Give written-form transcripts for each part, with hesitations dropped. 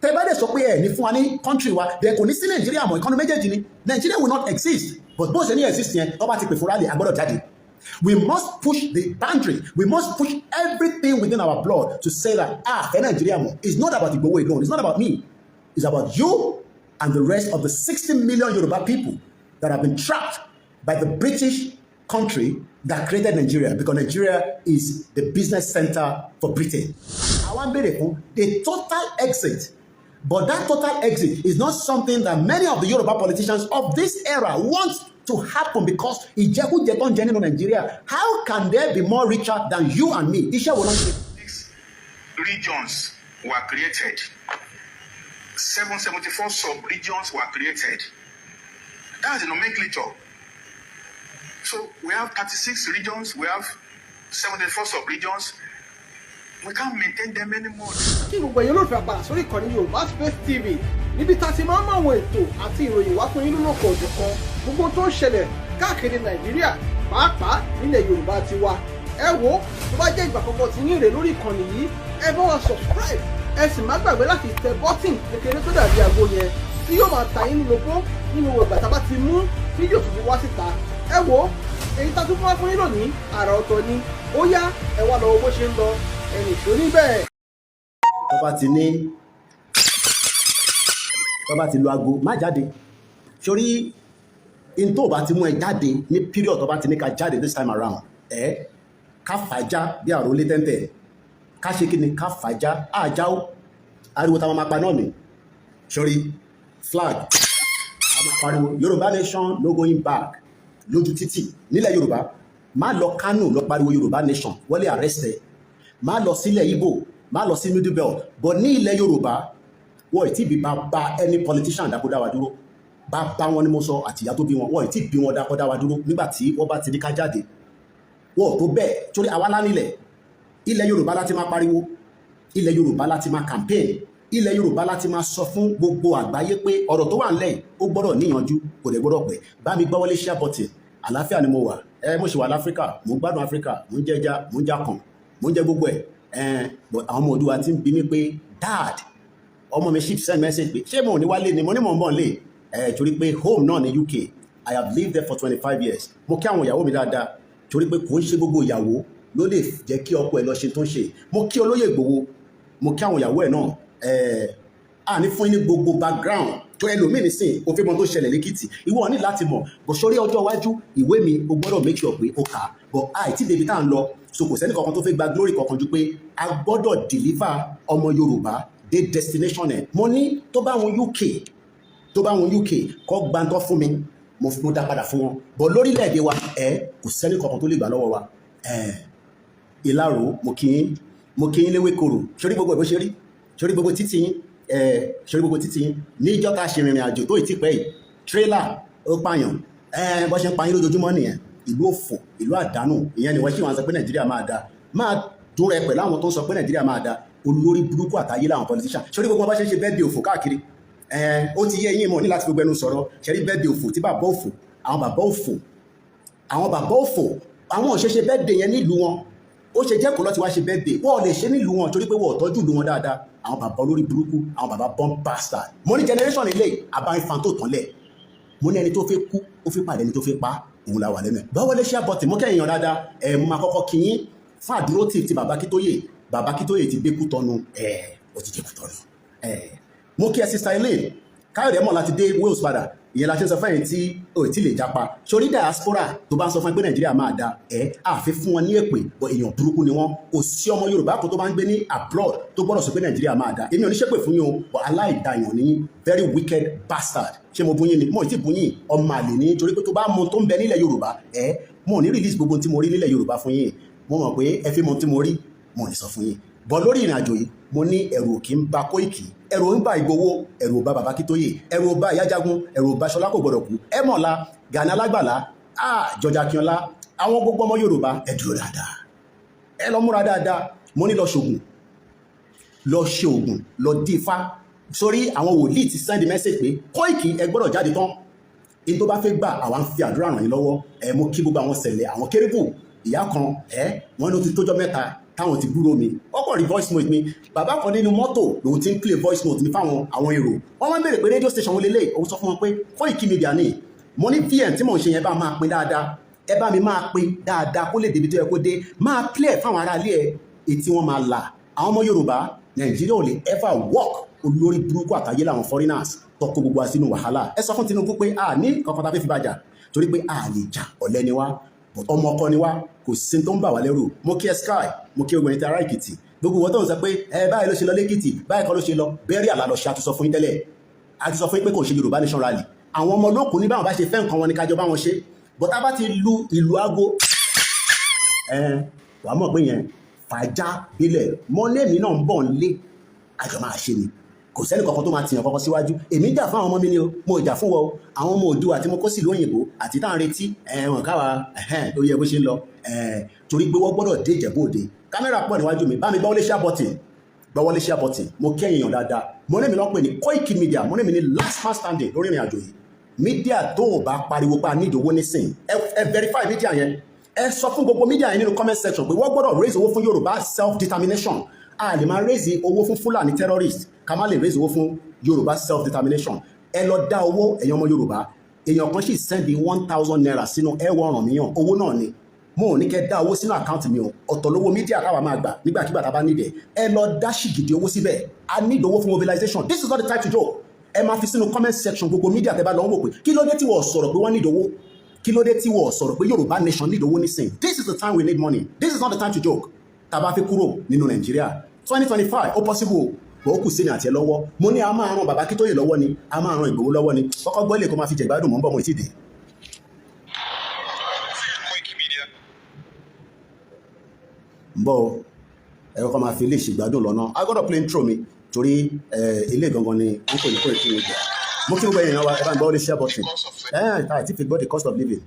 tẹ́ bá dẹ̀ sọ pé ẹ̀ ní fún wa ní country wa then kò ní sí Nigeria mọ́ economy méjèèjì ni Nigeria will not exist but bó ṣe ní exist yẹn tó bá ti pè fún rally agbọ́dọ̀ jáde. We must push the boundary. We must push everything within our blood to say that Nigeria more. It's not about Igboho alone. It's not about me. It's about you and the rest of the 60 million Yoruba people that have been trapped by the British country that created Nigeria, because Nigeria is the business center for Britain. I want a total exit. But that total exit is not something that many of the Yoruba politicians of this era want to happen, because Nigeria, how can there be more richer than you and me? These regions were created. 774 sub-regions were created. That's the nomenclature. So we have 36 regions, we have 74 sub-regions. We can't maintain them anymore. Kí gbogbo ẹ̀yin olólùfẹ́ àpàdà sórí ìkànnì Yorùbá Space TV níbi tá a ti máa ń mọ àwọn ètò àti ìròyìn wá fún yín lóko òjò kan gbogbo tó ń ṣẹlẹ̀ káàkiri Nàìjíríà pàápàá nílẹ̀ Yorùbá ti wá. Ẹ wo tó bá jẹ́ ìgbà àkọ́kọ́ tí yín rè lórí ìkànnì yìí ẹ bá wa subscribe ẹ sì má gbàgbé láti tẹ bọ́tìn kékeré tó dàbí aago yẹn tí yóò máa ta yín lóko nínú ìgbà tá a bá ti mú fídíò tuntun wá síta. Ẹ wo èyí tá a tún fún wa fún yín lónìí àrà ọ̀tọ̀ ni ó yá ẹ wá lọ bó ṣe ń lọ ẹnì tó níbẹ̀. tó bá ti lo aago má jáde sórí in tó bá ti mú ẹ jáde ní period tó bá ti ní ká jáde this time around ká fàájá bí àrò lé tẹ́ntẹ́ ká ṣe kí ni ká fàájá àjáwó ariwo táwọn máa pa náà ni sórí flag àwọn pariwo Yorùbá nation no going back lójú títì nílẹ̀ Yorùbá má lọ Kánò lọ pariwo Yorùbá nation wọ́n lè arrest ẹ má lọ sílẹ̀ Ìgbò má lọ sí middle belt but ní ilẹ̀ Yorùbá wọ́n ì tí bí bá any politician dákó dá wa dúró bá wọn ni mo sọ àtìyá tó bí wọn wọ́n ì tí bí wọn dákó dá wa dúró nígbà tí wọ́n bá ti ní ká jáde wọ́n tó bẹ́ẹ̀ torí àwa lánilẹ̀ ilẹ̀ Yorùbá láti máa pariwo ilẹ̀ Yorùbá láti máa campaign ilẹ̀ Yorùbá láti máa sọ fún gbogbo àgbáyé pé ọ̀rọ̀ tó wà nílẹ̀ ó gbọ́dọ̀ níyanjú kò dẹ̀ gbọ́dọ̀ pẹ́ bá mi gbọ́ wọlé share button àlàáfíà ni mo wà mo ṣe wà láfíríkà mo gbádùn Áfíríkà mo ń jẹ ẹja mo ń jákàn mo ń jẹ gbogbo ẹ̀ but àwọn ọmọ Oòduà ti ń bi mí pé dad ọmọ mi ship send message pé ṣé mo ò ní wálé ni mo ní mò ń bọ̀ lé torí pé home náà ní UK I have lived there for 25 years mo kí àwọn ìyàwó mi dáadáa torí pé kò ń ṣe gbogbo ìyàwó ló lè jẹ́ kí ọkọ ẹ̀ lọ ṣe tó ń ṣe mo kí olóyè Ìgbòho mo kí àwọn ìyàwó ẹ̀ náà àní fún ní gbogbo background tó ẹlòmíì nísìn òfin mọ tó ṣẹlẹ̀ lẹ́kìtì ìwọ ní láti mọ̀ bó sórí ọjọ́ iwájú ìwé mi o gbọ́dọ̀ make sure pé o kà á but àìtí débi tá à ń lọ so kò sẹ́ni kankan tó fẹ́ gba glory kankan ju pé a gbọ́dọ̀ deliver ọmọ Yorùbá dé destination ẹ̀ mo ní tó bá wọn UK kọ́ gbantọ́ fún mi mo dá padà fún wọn but lórílẹ̀‐èdè wa kò sẹ́ni kankan tó lè gbà lọ́wọ́ wa Ìlàró mo kí yín léwé koro sórí gbogbo ẹ̀ bó ṣe rí sórí gbogbo títí yín níjọ́ tá a ṣe rìnrìn àjò tó ìtì pẹ́ yìí tírélà ó pààyàn bó ṣe ń pààyàn lójoojúmọ́ nìyẹn ìlú òfò ìlú àdánù ìyẹn ni wọ́n ṣì wọ́n sọ pé Nàìjíríà máa da máa dún rẹ pẹ̀lú àwọn tó ń sọ pé Nàìjíríà máa da olórí burúkú àtàyé làwọn politician sórí gbogbo bá ṣe ń ṣe bẹ́ẹ̀ di òfò káàkiri ó ti yé yín mọ̀ ní láti gbogbo ẹnu sọ̀rọ̀ ṣẹ́rí bẹ́ẹ̀ di òfò tí bàbá òfò àwọn òṣèṣe bẹ́ẹ̀ dè yẹn nílùú wọn ó ṣe jẹ́ kó lọ́ ti wá ṣe bẹ́ẹ̀ dè wọ́n lè ṣe nílùú wọn torí pé wọ́n tọ́jú ìlú wọn dáadáa àwọn bàbá olórí burúkú àwọn bàbá bomb bastard mo ní generation ilé abáyífan tó tán lẹ̀ mo ní ẹni tó fẹ́ kú ó fi pàdé ẹni tó fẹ́ pa òun la wà lẹ́nu ẹ̀ báwo lè ṣe àbọ̀tì mo kẹ́yìn dáadáa mo máa kọ́kọ́ kí yín fún àdúró tí bàbá Akíntóyè ti gbé kú tọ́nu ó ti jẹ́ kú tọ́nu mo kí ẹ sísá ilé Káyọ̀dé mọ̀ láti dé Wales padà ìyẹn la ṣe ń sọ fẹ́yìn tí ò tí lè japa sórí diaspora tó bá ń sọ fún ẹ pé Nàìjíríà máa da àfi fún wọn ní èpè bọ èèyàn burúkú ni wọn kò sí ọmọ Yorùbá kan tó bá ń gbé ní abroad tó gbọ́dọ̀ sọ pé Nàìjíríà máa da èmi ò ní ṣépè fún yín o bọ aláìdáyàn ní very wicked bastard ṣé mo bún yín ni mo ì tí bún yín ọmọ àlè ní torí pé tó bá mọ tó ń bẹ nílẹ̀ Yorùbá mo ò ní release gbogbo tí mo rí nílẹ̀ Yorùbá fún yín mo mọ̀ pé ẹ fi mọ tí mo rí mo ò ní sọ fún yín bọ lórí ìrìn àjò yìí mo ní ẹ̀rù kì í ba Koiki ẹ̀rù ń ba Ìgbòho ẹ̀rù ba bàbá Akíntóyè ẹ̀rù ba Ìyájagun ẹ̀rù ba Ṣọlá kò gbọdọ̀ kú ẹ̀mọ̀lá Gani Alágbàlá George Akínọlá àwọn gbogbo ọmọ Yorùbá ẹ dúró dáadáa ẹ lọ múra dáadáa mo ní lọ ṣe ògùn lọ dífá sórí àwọn wòlíì ti send message pé Koiki ẹ gbọ́dọ̀ jáde tán in tó bá fẹ́ gbà àwa ń fi àdúrà ràn yín lọ́wọ́ mo kí gbogbo àwọn sẹ̀lẹ̀ àwọn kérébù ìyá kan wọ́n ló ti tójọ́ mẹ́ta táwọn ti gbúrò mi wọ́n kàn rí voice note mi bàbá kan nínú mọ́tò lòun ti ń play voice note mi fáwọn àwọn èrò wọ́n máa ń béèrè pé radio station wo lélẹ̀ òun sọ fún wọn pé Koiki Media ni mo ní vn tí mò ń ṣe yẹn bá máa pín dáadáa ẹ bá mi máa pín dáadáa kó lè débi tó yẹ kó dé máa clear fáwọn aráalé ẹ etí wọn máa là àwọn ọmọ Yorùbá Nàìjíríà ò lè ever work olórí burúkú àtàyè làwọn foreigners tọkọ gbogbo wa sínú wàhálà ẹ sọ fún Tinubu pé a ní kankan tá a fẹ́ fi bàjá torí pé a lè jà ọ̀lẹ ni wá ọmọ ọkọ ni wá kò sí tó ń bà wá lẹ́rù mo kí ẹ sky mo kí ogun ẹni tí ara Èkìtì gbogbo wọn tó ń sọ pé ẹ báyìí ló ṣe lọ lẹ́kìtì báyìí kan ló ṣe lọ bẹ́ẹ̀rì àlà lọ ṣe àtúnṣọ fún yín tẹ́lẹ̀ àtúnṣọ fún yín pé kò ṣe Yorùbá nation rally àwọn ọmọ olókùn ní báwọn bá ṣe fẹ́ nǹkan wọn ni kájọ bá wọn ṣe bọ́tá bá ti lu ìlú aago wàá mọ̀ pé yẹn fàájà bílẹ̀ mọ́lẹ́mí náà ń bọ̀ ń lé àjọ máa ṣe ni kò sẹ́ni kankan tó máa tìyàn kankan síwájú èmi jà fún àwọn ọmọ mi ni o mo jà fún wọn àwọn ọmọ Oòduà àti mo kó sílùú òyìnbó àti táwọn retí ẹ̀wọ̀n káwa ló yẹ bó ṣe ń lọ torí pé wọ́n gbọ́dọ̀ dé Ìjẹ̀bú Òde kámẹ́rà pọ̀ níwájú mi bá mi gbọ́ wọlé share button gbọ́ wọlé share button mo kí èèyàn dáadáa mo ní mi lọ́pẹ́ ní Koiki Media mo ní mi ní last man standing lórí ìrìn àjò yìí mídíà tó o bá pariwo pa nídìí owó nísìn ẹ verify mídíà yẹn ẹ sọ fún gbogbo mídíà yẹn nínú comment section pé wọ́n gbọ́dọ̀ raise owó fún Yorùbá self determination a lè máa raise owó fún Fúlàní terrorist ká má lè raise owó fún Yorùbá self determination ẹ lọ dá owó ẹ̀yin ọmọ Yorùbá èèyàn kan sì send 1,000 naira sínú ẹwọ ọ̀ràn míyàn owó náà ni mo ò ní kẹ́ dá owó sínú àkáǹtì mi o ọ̀tọ̀ lówó mídíà káwa máa gbà nígbàkigbà tá a bá nídẹ̀ ẹ lọ dá ṣìgìdì owó síbẹ̀ a need owó fún mobilization this is not the time to joke ẹ máa fi sínú comment section gbogbo mídíà tẹ́ bá lọ ń wò pé kí ló dé tí wọ́n sọ̀rọ̀ pé wọ́n need owó kí ló dé tí wọ́n sọ̀rọ̀ pé Yorùbá nation need owó nísìn this is the time we need money this is not the time to joke tá a bá fi kúrò nínú Nàìjíríà 2025 ó possible ó kù sí ní àti ẹ lọ́wọ́ mo ní a máa ran bàbá Akintoye lọ́wọ́ ni a máa ran Ìgbòho lọ́wọ́ ni kọ́kọ́ gbọ́ ilé kó máa fi jẹ ìgbádùn mọ́ ń bọ̀ mọ́ ìtìdè. ń bọ̀ ẹ̀rọ kan máa fi ilé ìṣègbádùn lọ́nà I gbọ́dọ̀ play intro mi torí ilé gangan ni wọ́n kò ní kó ètò ìgbà mo kí gbogbo èèyàn wa ẹ bá ń gbọ́ ilé share button àti fi gbọ́ the cost of living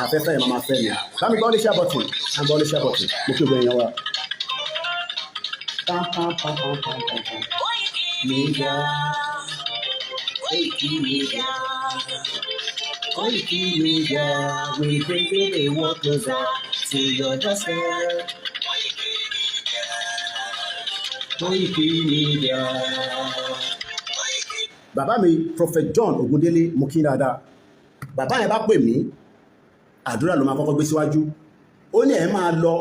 afẹ́fẹ́ yẹn máa fẹ́ mi bá mi gbọ́ ilé share button à ń gbọ́ ilé share button mo kí gbogbo èèyàn wa. Media, Koiki Media, Koiki Media, we bring it a walk closer to your doorstep. Koiki Media. Bàbá mi Prof John Ogundele mo kí dáadáa bàbá yẹn bá pè mí àdúrà ló máa kọ́kọ́ gbé síwájú ó ní ẹ máa lọ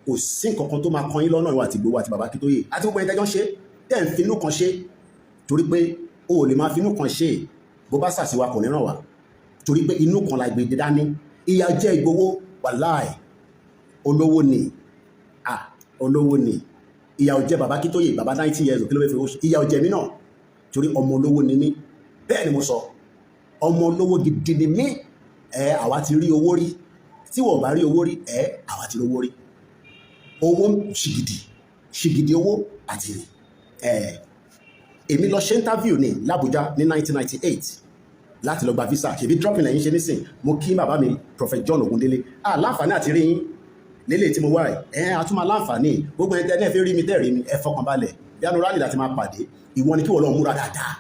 kò sí nǹkan tó máa kan yín lọ́nà ìwà àti Ìgbòho àti bàbá Akintoye àti gbogbo ẹni tẹ́jọ́ ń ṣe tẹ́ ń finú kan ṣe torí pé o ò lè máa finú kan ṣe bó bá ṣàṣìwà kò ní ràn wá torí pé inú kan la gbé dání ìyà jẹ Ìgbòho wàláì olówó ni olówó ni ìyà ò jẹ bàbá Akintoye bàbá 90 years kí ló fẹ́ fi owó ṣe ìyà ò jẹ mí náà torí ọmọ olówó ni mí bẹ́ẹ̀ ni mo sọ ọmọ olówó gidi ni mí àwa ti rí owó rí tí wọ́n bá rí owó rí àwa ti rí owó rí owó ṣìgìdì owó àti èmi lọ ṣe interview ní l'Abuja ní 1998 láti lọ gba visa ṣèbí dropping lẹ́yìn ṣe nísìn mo kí bàbá mi Prof John Ogundele láǹfààní àti rí yín lélẹ̀ tí mo wá àtúmọ̀ láǹfààní gbogbo ẹni tẹ́lẹ̀ fi rí mi tẹ́rí mi ẹ fọkàn balẹ̀ yánu rálì láti máa pàdé ìwọ ni kí wọ́n lọ múra dáadáa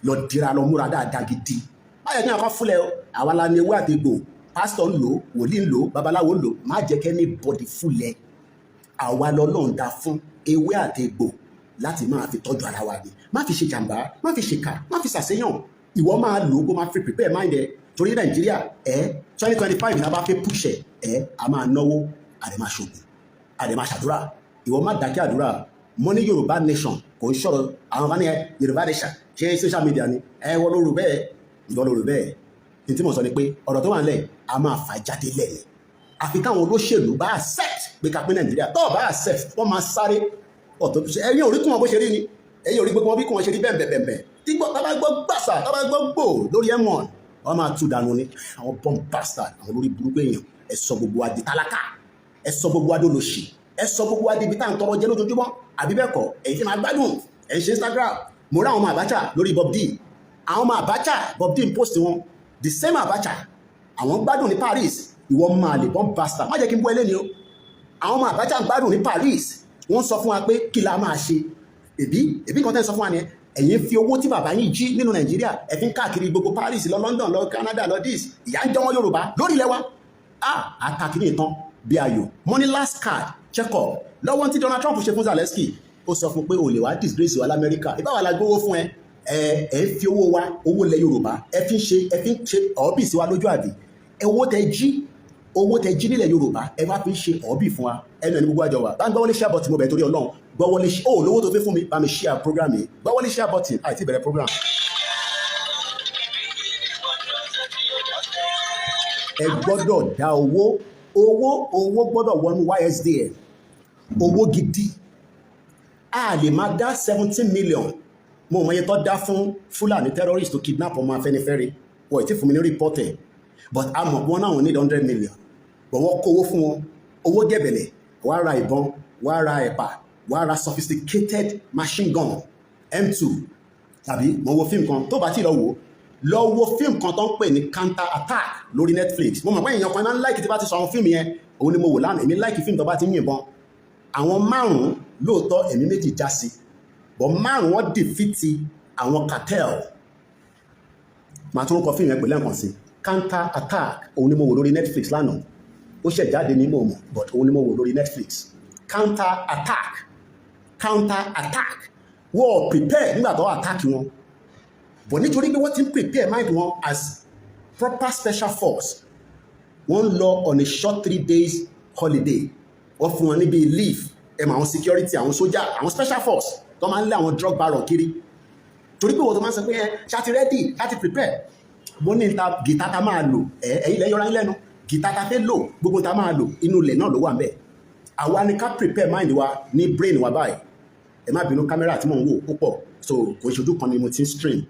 lọ dira lọ múra dáadáa gidi báyọ̀ ní àkọ́ fúnlẹ̀ àwa la ní ewé àtegbò pásítọ̀ ń lò wòlíì ń lò babaláwo ń lò má jẹ́ kẹ́ ní bọ́dì fúnlẹ̀ àwa lọ́lọ́run dá fún ewé àtegbò láti máa fi tọ́jú ara wa ni má fi ṣe jàǹbá má fi ṣèkà má fi ṣàṣeyàn ìwọ máa lò ó kó máa fi prepare mind ẹ torí Nàìjíríà 2025 ìta bá fẹ́ push a máa náwó àdè máa ṣògùn àdè máa ṣàdúrà ìwọ má dákẹ́ àdúrà mo ní Yorùbá nation kò ń ṣọ̀rọ̀ àwọn kan ní Yorùbá nation ṣe social media ni wọ́n ló rò bẹ́ẹ̀ ìwọ ló rò bẹ́ẹ̀ ní tí mo sọ ni pé ọ̀rọ̀ tó wà nílẹ̀ a máa fà jáde lẹ́yìn àfi káwọn olóṣèlú bá accept pé ká pín Nàìjíríà tó bá accept wọ́n máa sáré ọ̀tọ̀ ẹ̀yìn orí kún wọn bó ṣe rí ni ẹ̀yìn orí gbogbo wọn bí kún wọn ṣe rí bẹ́ẹ̀ tí tábà gbọ́ gbàsà tábà gbọ́ gbò lórí M1 wọ́n máa tú dànù ni àwọn bomb bastard àwọn olórí burúkú èèyàn ẹ sọ gbogbo wa di tálákà ẹ sọ gbogbo wa di olòṣì ẹ sọ gbogbo wa di ibi tá à ń tọrọ jẹ lójoojúmọ́ àbí bẹ́ẹ̀ kọ́ èyí tí máa gbádùn ẹ̀ ń ṣe Instagram mo rí àwọn ọmọ Abacha lórí Bob D àwọn ọmọ Abacha Bob D ń post wọn the same Abacha àwọn gbádùn ní Paris ìwọ máa lè bomb bastard má jẹ́ kí n bú ẹlẹ́ni o àwọn ọmọ Abacha ń gbádùn ní Paris wọ́n sọ fún wa pé kí la máa ṣe èbí kan tẹ́ sọ fún wa ni ẹ̀yin fi owó tí bàbá yín jí nínú Nàìjíríà ẹ fi ń káàkiri gbogbo Paris lọ London lọ Canada lọ dis ìyá ń jẹ wọn Yorùbá lórí ilẹ̀ wa àtàkìrí ìtàn bí ayò. Money last card check up lọ́wọ́n tí Donald Trump ṣe fún Zelensky ó sọ fún pé o lè wá disgrace wa l'Amẹ́ríkà ìbáwá la gbówó fún ẹ ẹ fi owó wa owó ilẹ̀ Yorùbá ẹ fi ń ṣe ọ̀ọ́bì sí wa lójú àbí owó tẹ jí nílẹ̀ Yorùbá ẹ wá fi ń ṣe ọ̀ọ́bì fún wa ẹnu ẹni gbogbo àjọ wa bá ń gbọ́wọ́lé share button mo bẹ̀ torí Ọlọ́run gbọ́wọ́lé lówó tó fẹ́ fún mi bá mi share program yìí gbọ́wọ́lé share button àti ìbẹ̀rẹ̀ program. Ẹ gbọ́dọ̀ dá owó gbọ́dọ̀ wọnú YSDL owó gidi a lè máa dá 17 million mo mọ̀ iye tó dá fún Fúlàní terrorist tó kidnap ọmọ Afẹ́nifẹ́re wọ́n ì tí fún mi ní report ẹ̀ but a mọ̀ wọn náà need 100 million but wọ́n kówó fún wọn owó gẹ̀bẹ̀lẹ̀ wàá ra ìbọn wàá ra ẹ̀pà wàá ra sophisticated machine gun M2 tàbí mo wo fíìmù kan tó bá tí lọ wo fíìmù kan tó ń pè ní counter attack lórí Netflix mo mọ̀ pé èèyàn kan máa ń láìkì tí bá ti sọ àwọn fíìmù yẹn òun ni mo wò lánàá èmi láìkì fíìmù tó bá ti ń yìnbọn àwọn 5 lóòótọ́ ẹ̀mí 2 já sí but 5 wọ́n dìfìtì àwọn cartel màá tún kọ fíìmù yẹn pẹ̀lú ẹ̀kan sí counter attack òun ni mo wò lórí Netflix lánàá ó ṣẹ̀ jáde ní mọ̀ọ́mọ̀ but òun ni mo wò lórí Netflix counter attack wọ́n prepare nígbà tó attack wọn but nítorí pé wọ́n ti ń prepare mind wọn as proper special force wọ́n lọ on a short 3 days holiday wọ́n fún wọn níbi leave ẹ̀mọ̀ àwọn security àwọn sójà àwọn special force tó máa ń lé àwọn drug barrel kiri torí pé wọ́n tó máa ń sọ pé ṣáti ready ṣáti prepare mo ní ta gìtá ta máa lò ẹ̀yìn lẹ́yìn ọ̀rá lẹ́nu gìtá ta fẹ́ lò gbogbo ta máa lò inú ilẹ̀ náà ló wà ń bẹ̀ àwa ni ká prepare mind wa ní brain wa báyìí ẹ má bínú kámẹ́rà tí mò ń wò púpọ̀ so kò ìṣojú kan ni mo ti ń stream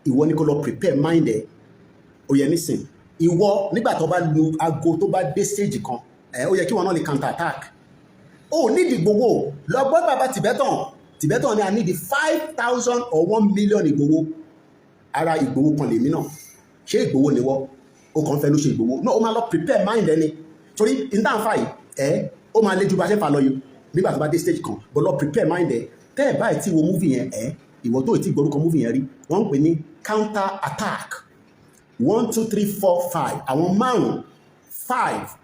ìwọ ni kó lọ prepare mind ẹ ó yẹ nísìn ìwọ nígbà tó bá lu aago tó bá dé stage kan ó yẹ kí wọn náà lè counter attack ó nídìí gbowó lọ́gbọ́n bàbá Tibetan ni a nídìí 5,000 or 1 million Ìgbòho ara Ìgbòho kan lèmi náà ṣé Ìgbòho ni wọ́ ó kàn fẹ́ ló ṣe Ìgbòho náà ó máa lọ prepare mind ẹni torí ìdáǹfà yìí ó máa lé ju bá ṣe fà lọ yìí nígbà tó bá dé stage kan bọ́ lọ prepare mind ẹ tẹ́ ẹ̀ báyìí tí wo movie yẹn ìwọ tó ti gbórúkọ movie yẹn rí wọ́n ń pè ní counter attack 1 2 3 4 5 àwọn 5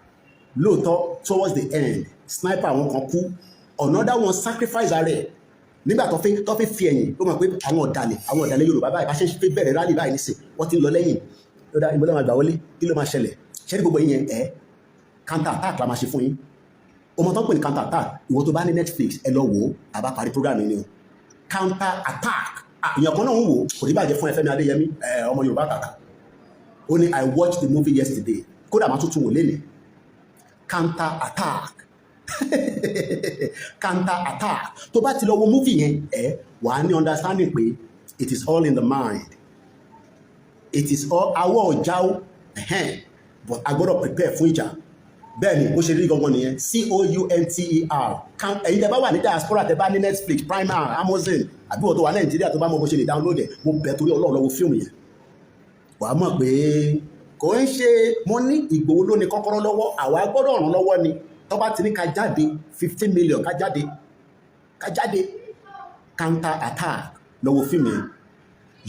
lóòótọ́ towards the end sniper àwọn kan kú another one sacrifice rẹ̀ nígbà tó fẹ́ fi ẹ̀yìn ó mọ̀ pé àwọn ọ̀dàlẹ̀ Yorùbá báyìí bá ṣe fẹ́ bẹ̀rẹ̀ rally báyìí nísìn wọ́n ti ń lọ lẹ́yìn lọ́dà ìbọn lọ́wọ́ àgbà wọlé kí ló máa ṣẹlẹ̀ ṣẹ́ni gbogbo yẹn counter attack la máa ṣe fún yín ọmọ tó ń pè ní counter attack ìwọ tó bá ní Netflix ẹ lọ wò ó àbá parí program yìí ni o counter attack èèyàn kan náà ń wò kò ní bàjẹ́ fún Fẹ́mi Adéyẹmí ọmọ Yorùbá kàkà ó ní I watched the movie yesterday kódà máa tuntun wò lénìí counter attack counter attack tó bá ti lọ wo movie yẹn wà á ní understanding pé it is all in the mind it is all awọ ọjà ó but a gbọ́dọ̀ prepare fún ìjà bẹ́ẹ̀ ni bó ṣe rí gangan nìyẹn counter ẹ̀yin tẹ́ bá wà ní diaspora tẹ́ bá ní Netflix Prime Amazon àbí wọ́n tó wà Nàìjíríà tó bá mọ bó ṣe lè download ẹ̀ mo bẹ̀ torí Ọlọ́run lọ́wọ́ fíìmù yẹn wàá mọ̀ pé kò ń ṣe mo ní Ìgbòho ló ní kọ́kọ́rọ́ lọ́wọ́ àwa gbọ́dọ̀ ràn lọ́wọ́ ni tó bá ti ní ká jáde 15 million ká jáde counter attack lọ́wọ́ fíìmù yẹn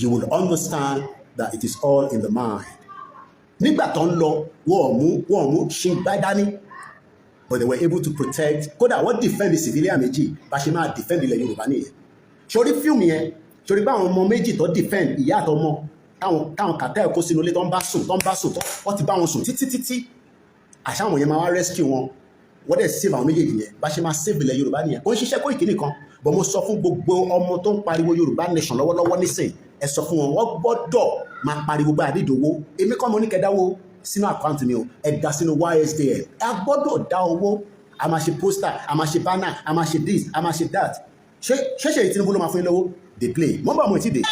you will understand that it is all in the mind nígbà tó ń lọ wọ́n mú ṣe gbá dání but they were able to protect kódà wọ́n defend the civilian méjì bá ṣe máa defend ilẹ̀ Yorùbá nìyẹn sórí fíìmù yẹn sórí bá àwọn ọmọ méjì tó defend ìyá àtọmọ táwọn kàtẹ́ ẹ̀kọ́ sínú ilé tó ń bá sùn wọ́n ti bá wọn sùn títí àṣà àwọn yẹn máa wá rescue wọn wọ́n dẹ̀ save àwọn méjèèjì yẹn bá ṣe máa save ilẹ̀ Yorùbá nìyẹn ó ń ṣiṣẹ́ Koiki nìkan but mo sọ fún gbogbo ọmọ tó ń pariwo Yorùbá nation lọ́wọ́lọ́wọ́ nísìn ẹ sọ fún wọn wọ́n gbọ́dọ̀ máa pariwo bá àdídòwó èmi kọ́ mo ní kẹ́dáwó sínú àkáǹtì mi o ẹ dá sínú YSDL a gbọ́dọ̀ dá owó a máa ṣe poster a máa ṣe banner a máa ṣe this a máa ṣe that ṣé Tinubu ló máa fún yín lówó dey play mọ́ bá mo ti dé.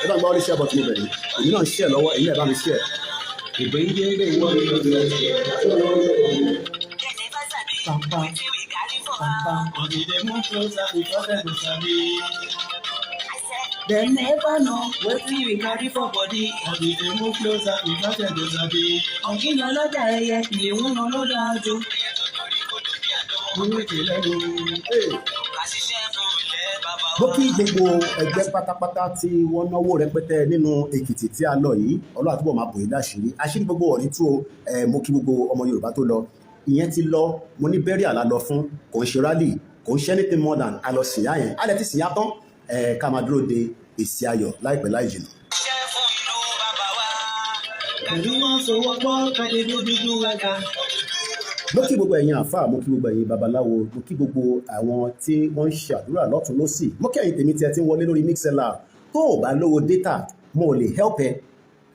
ẹ bá ń gbọ́ orí ṣẹ́ bọ̀ tí mo bẹ̀rẹ̀ èmi náà ń ṣẹ́ lọ́wọ́ èmi náà bá mi ṣẹ́ They never know wetin we carry for body. Until they move closer, we got them to sabi. Ọ̀gìn ọlọ́jà ẹyẹ, ìléwọ́n ọlọ́dọ̀ àjò. Mo kí gbogbo ẹgbẹ́ pátápátá tí wọ́n náwó rẹpẹtẹ nínú Èkìtì tí a lọ yìí, Ọlọ́run àtúbọ̀ máa bò yín láṣìírí. Àṣírí gbogbo ọ̀rí tú o, mo kí gbogbo ọmọ Yorùbá tó lọ. Ìyẹn ti lọ, mo ní burial la lọ fún, kò ń ṣe rally, kò ń ṣe anything more than a lọ sìnyá yẹn. A lẹ ti sìnyá tán, ká máa dúró de èsì ayọ̀ láìpẹ́ láì jìnnà. Mo kí gbogbo ẹ̀yin àfáà, mo kí gbogbo ẹ̀yin babaláwo, mo kí gbogbo àwọn tí wọ́n ń ṣàdúrà lọ́tún lọ́sì. Mo kí ẹ̀yin tèmi tí ẹ ti ń wọlé lórí mixlr. Tó o bá lówó data, mo lè help ẹ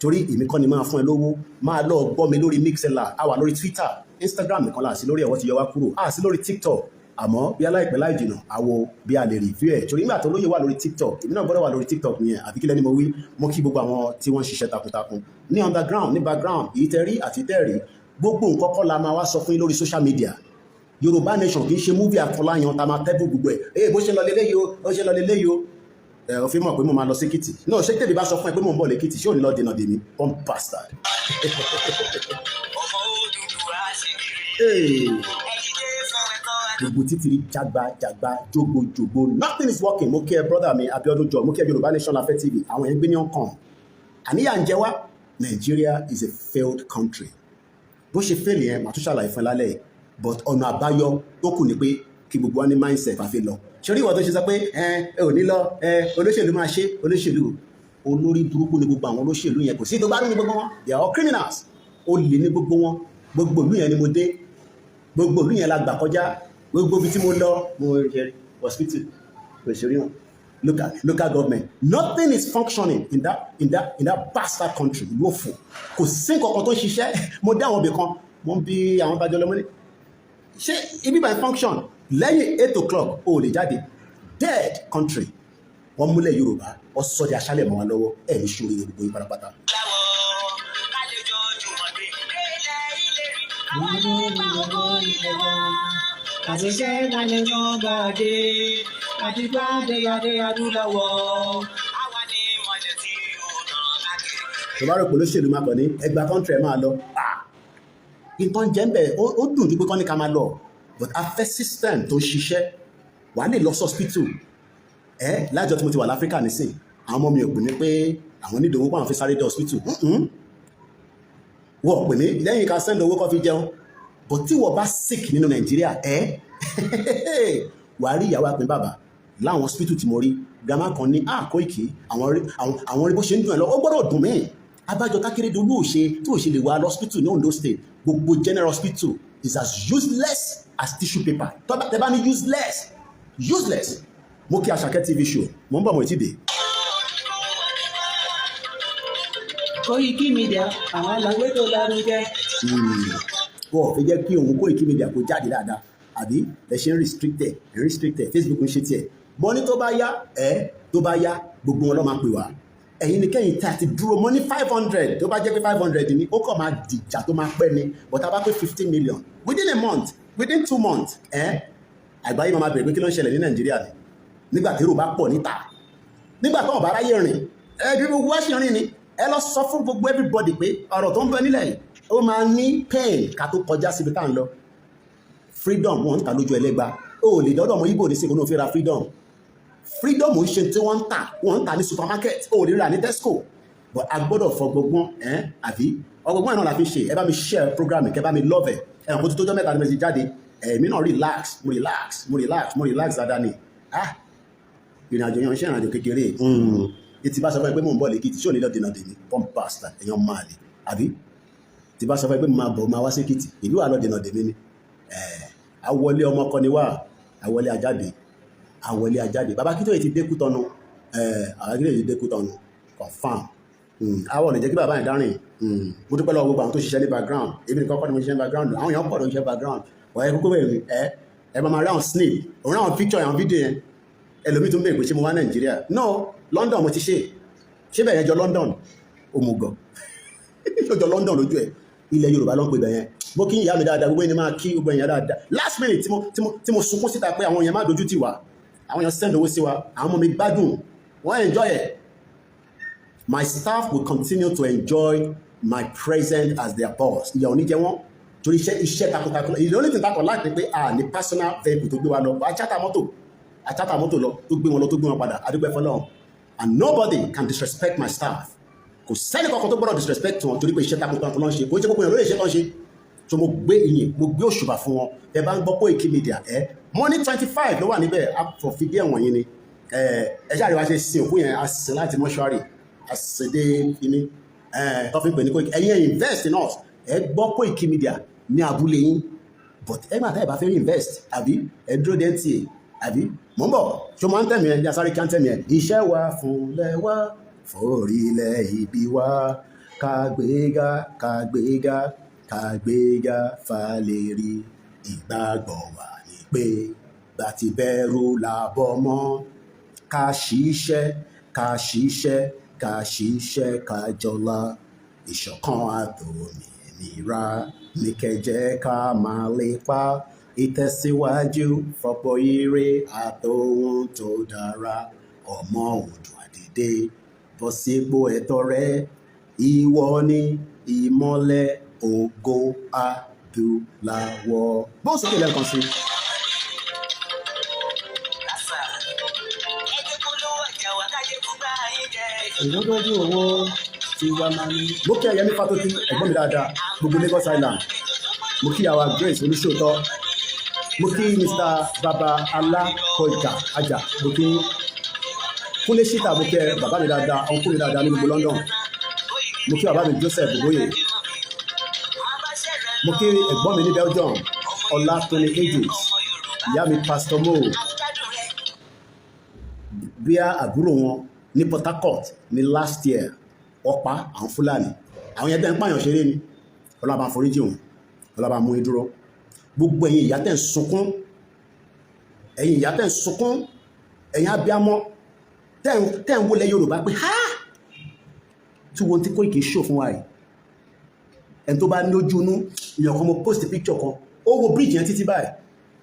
torí èmi kọ́ ni máa fún ẹ lówó. Máa lọ gbọ́ mi lórí mixlr, a wà lórí Twitter, Instagram nìkan là sí lórí ẹ̀wọ́ ti yọ wá kúrò, a sí lórí TikTok. Àmọ́ bí aláìpẹ́ láì jìnnà àwo bí a lè review ẹ̀ torí nígbà tó lóye wà lórí TikTok èmi náà gbọ́dọ̀ wà lórí TikTok nìyẹn àbí kílẹ̀ ni mo wí. Mo kí gbogbo àwọn tí wọ́n ń ṣiṣẹ́ takuntakun ní underground ní background èyí tẹ́ rí àti tẹ́ rí gbogbo nǹkan kọ́ la máa wá sọ fún yín lórí social media. Yorùbá nation kì í ṣe múvì Àfọláyàn tá a máa tẹ́bù gbogbo ẹ̀ bó ṣe lọ lélẹ́yìí o ó ṣe lọ lélẹ́yìí o òfin mọ̀ pé mo máa lọ sí Èkìtì náà ṣé tèmi bá sọ fún ẹ pé mo ń bọ̀ lẹ́kìtì ṣé ò ní lọ dènà dèmí one bastard. Gbogbo títìrí jagba jogo nothing is working. Mo kí ẹ brother mi Abiodun Jọ mo kí ẹ Yorùbá Nation Lafẹ́ TV àwọn yẹn gbé ní Hong Kong. Àníyà ń jẹ wá Nigeria is a failed country. Bó ṣe fail yẹn màá tún ṣàlàyé fún ẹ lálẹ́ yìí but ọ̀nà àbáyọ tó kù ni pé kí gbogbo wa ní mindset àfi lọ. Ṣorí ìwọ tó ṣe sọ pé ẹ ò ní lọ olóṣèlú máa ṣe olóṣèlú olórí burúkú ni gbogbo àwọn olóṣèlú yẹn kò sí tó bá ní gbogbo wọn they are all criminals. Olè ní gbogbo wọn gbogbo ìlú yẹn ni mo dé gbogbo ìlú yẹn la gbà kọjá gbogbo ibi tí mo lọ mo jẹ hospital kò ṣe rí wọn local government nothing is functioning in that bastard country ìlú òfò kò sí nǹkan tó ń ṣiṣẹ́. Mo dé àwọn ibì kan mo ń bí àwọn bájọ́ lọ́mọdé ṣé ibi by function lẹ́yìn 8 o'clock o lè jáde dead country. Wọ́n múlẹ̀ Yorùbá wọ́n sọ di aṣálẹ̀ mọ́ wa lọ́wọ́ ẹ̀ ní ṣòro Yorùbá yìí pátápátá. Àṣìṣe lálejò gbàdé, àdìgbàdé adé adúláwọ̀. Tó bá rò pé olóṣèlú máa kàn ní ẹgbàá country ẹ̀ máa lọ. Nǹkan jẹ́ ń bẹ̀ ó dùn ju pé kán ní ká máa lọ but a fẹ́ system tó ṣiṣẹ́ wà á lè lọ hospital lájọ tí mo ti wà láfíríkà nísìn àwọn ọmọ mi ò pè mí pé àwọn onídòwó pàwọn fi sáré dé hospital wọ́n pè mí lẹ́yìn ká send owó kan fi jẹun but tí wọ́n bá sick nínú Nàìjíríà wà á rí ìyàwó àpín bàbá láwọn hospital tí mo rí grandma kan ní Koiki àwọn rí bó ṣe ń dùn ẹ̀ lọ ó gbọ́dọ̀ dùn mí. Abájọ Tákérédolú tí ò ṣe lè wà hospital ní Ondo State gbogbo general hospital is as useless as tissue paper. Tẹ́ bá ní useless. Mo kí Àṣàkẹ́ TV show mo ń bọ̀ mo ti dé. Koiki Media àwọn alágbé tó lárugẹ. Wọ́n fi jẹ́ kí òun Koiki Media kó jáde dáadáa àbí ẹ ṣe ń restricted Facebook ń ṣe tiẹ̀. Mo ní tó bá yá gbogbo wọn lọ́ máa pè wá. Ẹ̀yin ni kẹ́yìn tí a ti dúró mọ́ ní 500 tó bá jẹ́ pé 500 ni ó kàn máa dìjà tó máa pẹ́ ni but a bá pé 15 million within a month within 2 months àgbáyé máa bẹ̀rẹ̀ pé kí ló ń ṣẹlẹ̀ ní Nàìjíríà ni nígbà tí èrò bá pọ̀ níta nígbà tó ọ̀bá ráyè rìn bí gbogbo wá ṣe rìn ni ẹ lọ sọ fún gbogbo everybody pé ọ̀rọ̀ tó ń bẹ nílẹ̀ yìí ó máa ní pain ká tó kọjá síbi tá à ń lọ. Freedom wọn ń ta lójú ẹlẹ́gba ó lè dọ́dọ̀ ọmọ Ìgbò ní sèkó náà fi ra freedom ń ṣe tí wọ́n ń tà ní supermarket ó lè rà ní Tesco but a gbọ́dọ̀ fọgbọ́gbọ́n àbí ọgbọ́gbọ́n náà la fi ṣe ẹ bá mi share program kẹ bá mi love ẹ kó tó jọ́ mẹ́ta ní mẹ́sì jáde èmi náà mo relax dáadáa ni ìrìn àjò yẹn ń ṣe ìrìn àjò kékeré tí bá sọ fún ẹ pé mò ń bọ̀ lẹ́kìtì ṣé ò ní lọ dènà dèmí pump pasta èèyàn máa lè àbí tí bá sọ fún ẹ pé máa bọ̀ máa wá sí Èkìtì ìlú wà lọ dènà dèmí ni àwọlé ọmọ kan ni wà àwọlé ajáde bàbá Akintoye ti dékú tọnu Akintoye ti dékú tọnu confam àwọn ọ̀nà jẹ́ kí bàbá yẹn dárìn mo dúpẹ́ lọ́wọ́ gbogbo àwọn tó ṣiṣẹ́ ní background èmi nìkan kọ́ ni mo ṣiṣẹ́ ní background àwọn èèyàn pọ̀ tó ṣiṣẹ́ background ọ̀yẹ́ kókó bẹ̀rẹ̀ ẹ máa rí àwọn snip òun àwọn picture àwọn video yẹn ẹlòmíì tó ń bèèrè pé ṣé mo wá Nàìjíríà no London mo ti ṣe bẹ̀rẹ̀ jọ London òmùgọ̀ ó jọ London lójú ẹ̀ ilẹ̀ Yorùbá ló ń pè bẹ̀yẹn mo kí ìyá mi dáadáa gbogbo ẹni máa kí gbogbo ẹ̀yàn dáadáa last minute tí mo sunkún síta pé àwọn èèyàn má dojú tì wá àwọn èèyàn send owó sí wa àwọn ọmọ mi gbádùn wọ́n enjoy it. My staff will continue to enjoy my presence as their boss. Ìyà ò ní jẹ wọ́n torí iṣẹ́ takuntakun ìdí only thing takọ̀ láti pé a ní personal vehicle tó gbé wa lọ achata mọ́tò lọ tó gbé wọn lọ tó gbé wọn padà adúgbò fọlọ́run and nobody can disrespect my staff kò sẹ́ni kankan tó gbọ́dọ̀ disrespect wọn torí pé iṣẹ́ takuntakun lọ́n ṣe kò ń ṣe gbogbo èèyàn lórí iṣẹ́ lọ́n ṣe so mo gbé ìyìn mo gbé òṣùbà fún wọn ẹ bá ń gbọ́ Koiki Media money 25 ló wà níbẹ̀ àpò fìdí ẹ̀wọ̀n yìí ni ẹ ṣáà rí wa ṣe sin òkú yẹn a sin láti mọ́ṣúárì a sin dé kíní tó fi ń pè ní Koiki ẹ̀yin invest in us ẹ gbọ́ Koiki Media ní abúlé yín but ẹ máa tẹ́ ẹ bá fẹ́ invest àbí ẹ dúró dé ntì àbí mò ń bọ̀ ṣó máa ń tẹ̀mí ẹ yasari kí á ń tẹ̀mí ẹ iṣẹ́ wa fúnlẹ̀ wá forílẹ̀ ibi wá kàgbéga kàgbéga kàgbéga falẹ̀rí ìgbàgbọ́ wa ni pé gbàtí bẹ̀rù làbọ̀ mọ́ ká ṣiṣẹ́ ká ṣiṣẹ́ ká ṣiṣẹ́ ká jọlá ìṣọ̀kan àtòmìnira ní kẹjẹ ká máa lépa ìtẹ̀síwájú fọ́pọ̀ ire àtòhun tó dára ọmọ Oòduà dìde bọ́ sípò ẹ̀tọ́ rẹ ìwọ ni ìmọ́lẹ̀ ògo adúláwọ̀. bó sókè lẹ́ẹ̀kan sí. ìlọ́dọ́dún owó tí wà máa ní. mo kí Ayẹmí Fátótí ẹ̀gbọ́n mi dáadáa gbogbo Lagos Island mo kí àwa Grace Olúṣòótọ́ mo kí Mr. Baba Alakoika Aja mo kí Kúnlé Ṣítà mo kí bàbá mi dáadáa ọ̀nkú mi dáadáa ní gbogbo London mo kí bàbá mi Joseph Oboye mo kí ẹ̀gbọ́n mi ní Belgium Ọlátúnni Ages ìyá mi Pastor Mo bíi àbúrò wọn ní Port Harcourt ní last year ọ̀pá àwọn Fúlàní àwọn yẹn bẹ́ẹ̀ ń pààyàn ṣeré ni ọlọ́ba àforíjì wọn ọlọ́ba mú i dúró gbogbo ẹ̀yin ìyá tẹ̀ ń sunkún ẹ̀yin ìyá tẹ̀ ń sunkún ẹ̀yin abiyamọ tẹ̀ ń wọlé Yorùbá pé ha tí wọ́n ti Koiki show fún wa yìí ẹni tó bá lójú inú ìyàn kan mo post picture kan ó wo bridge yẹn títí báyìí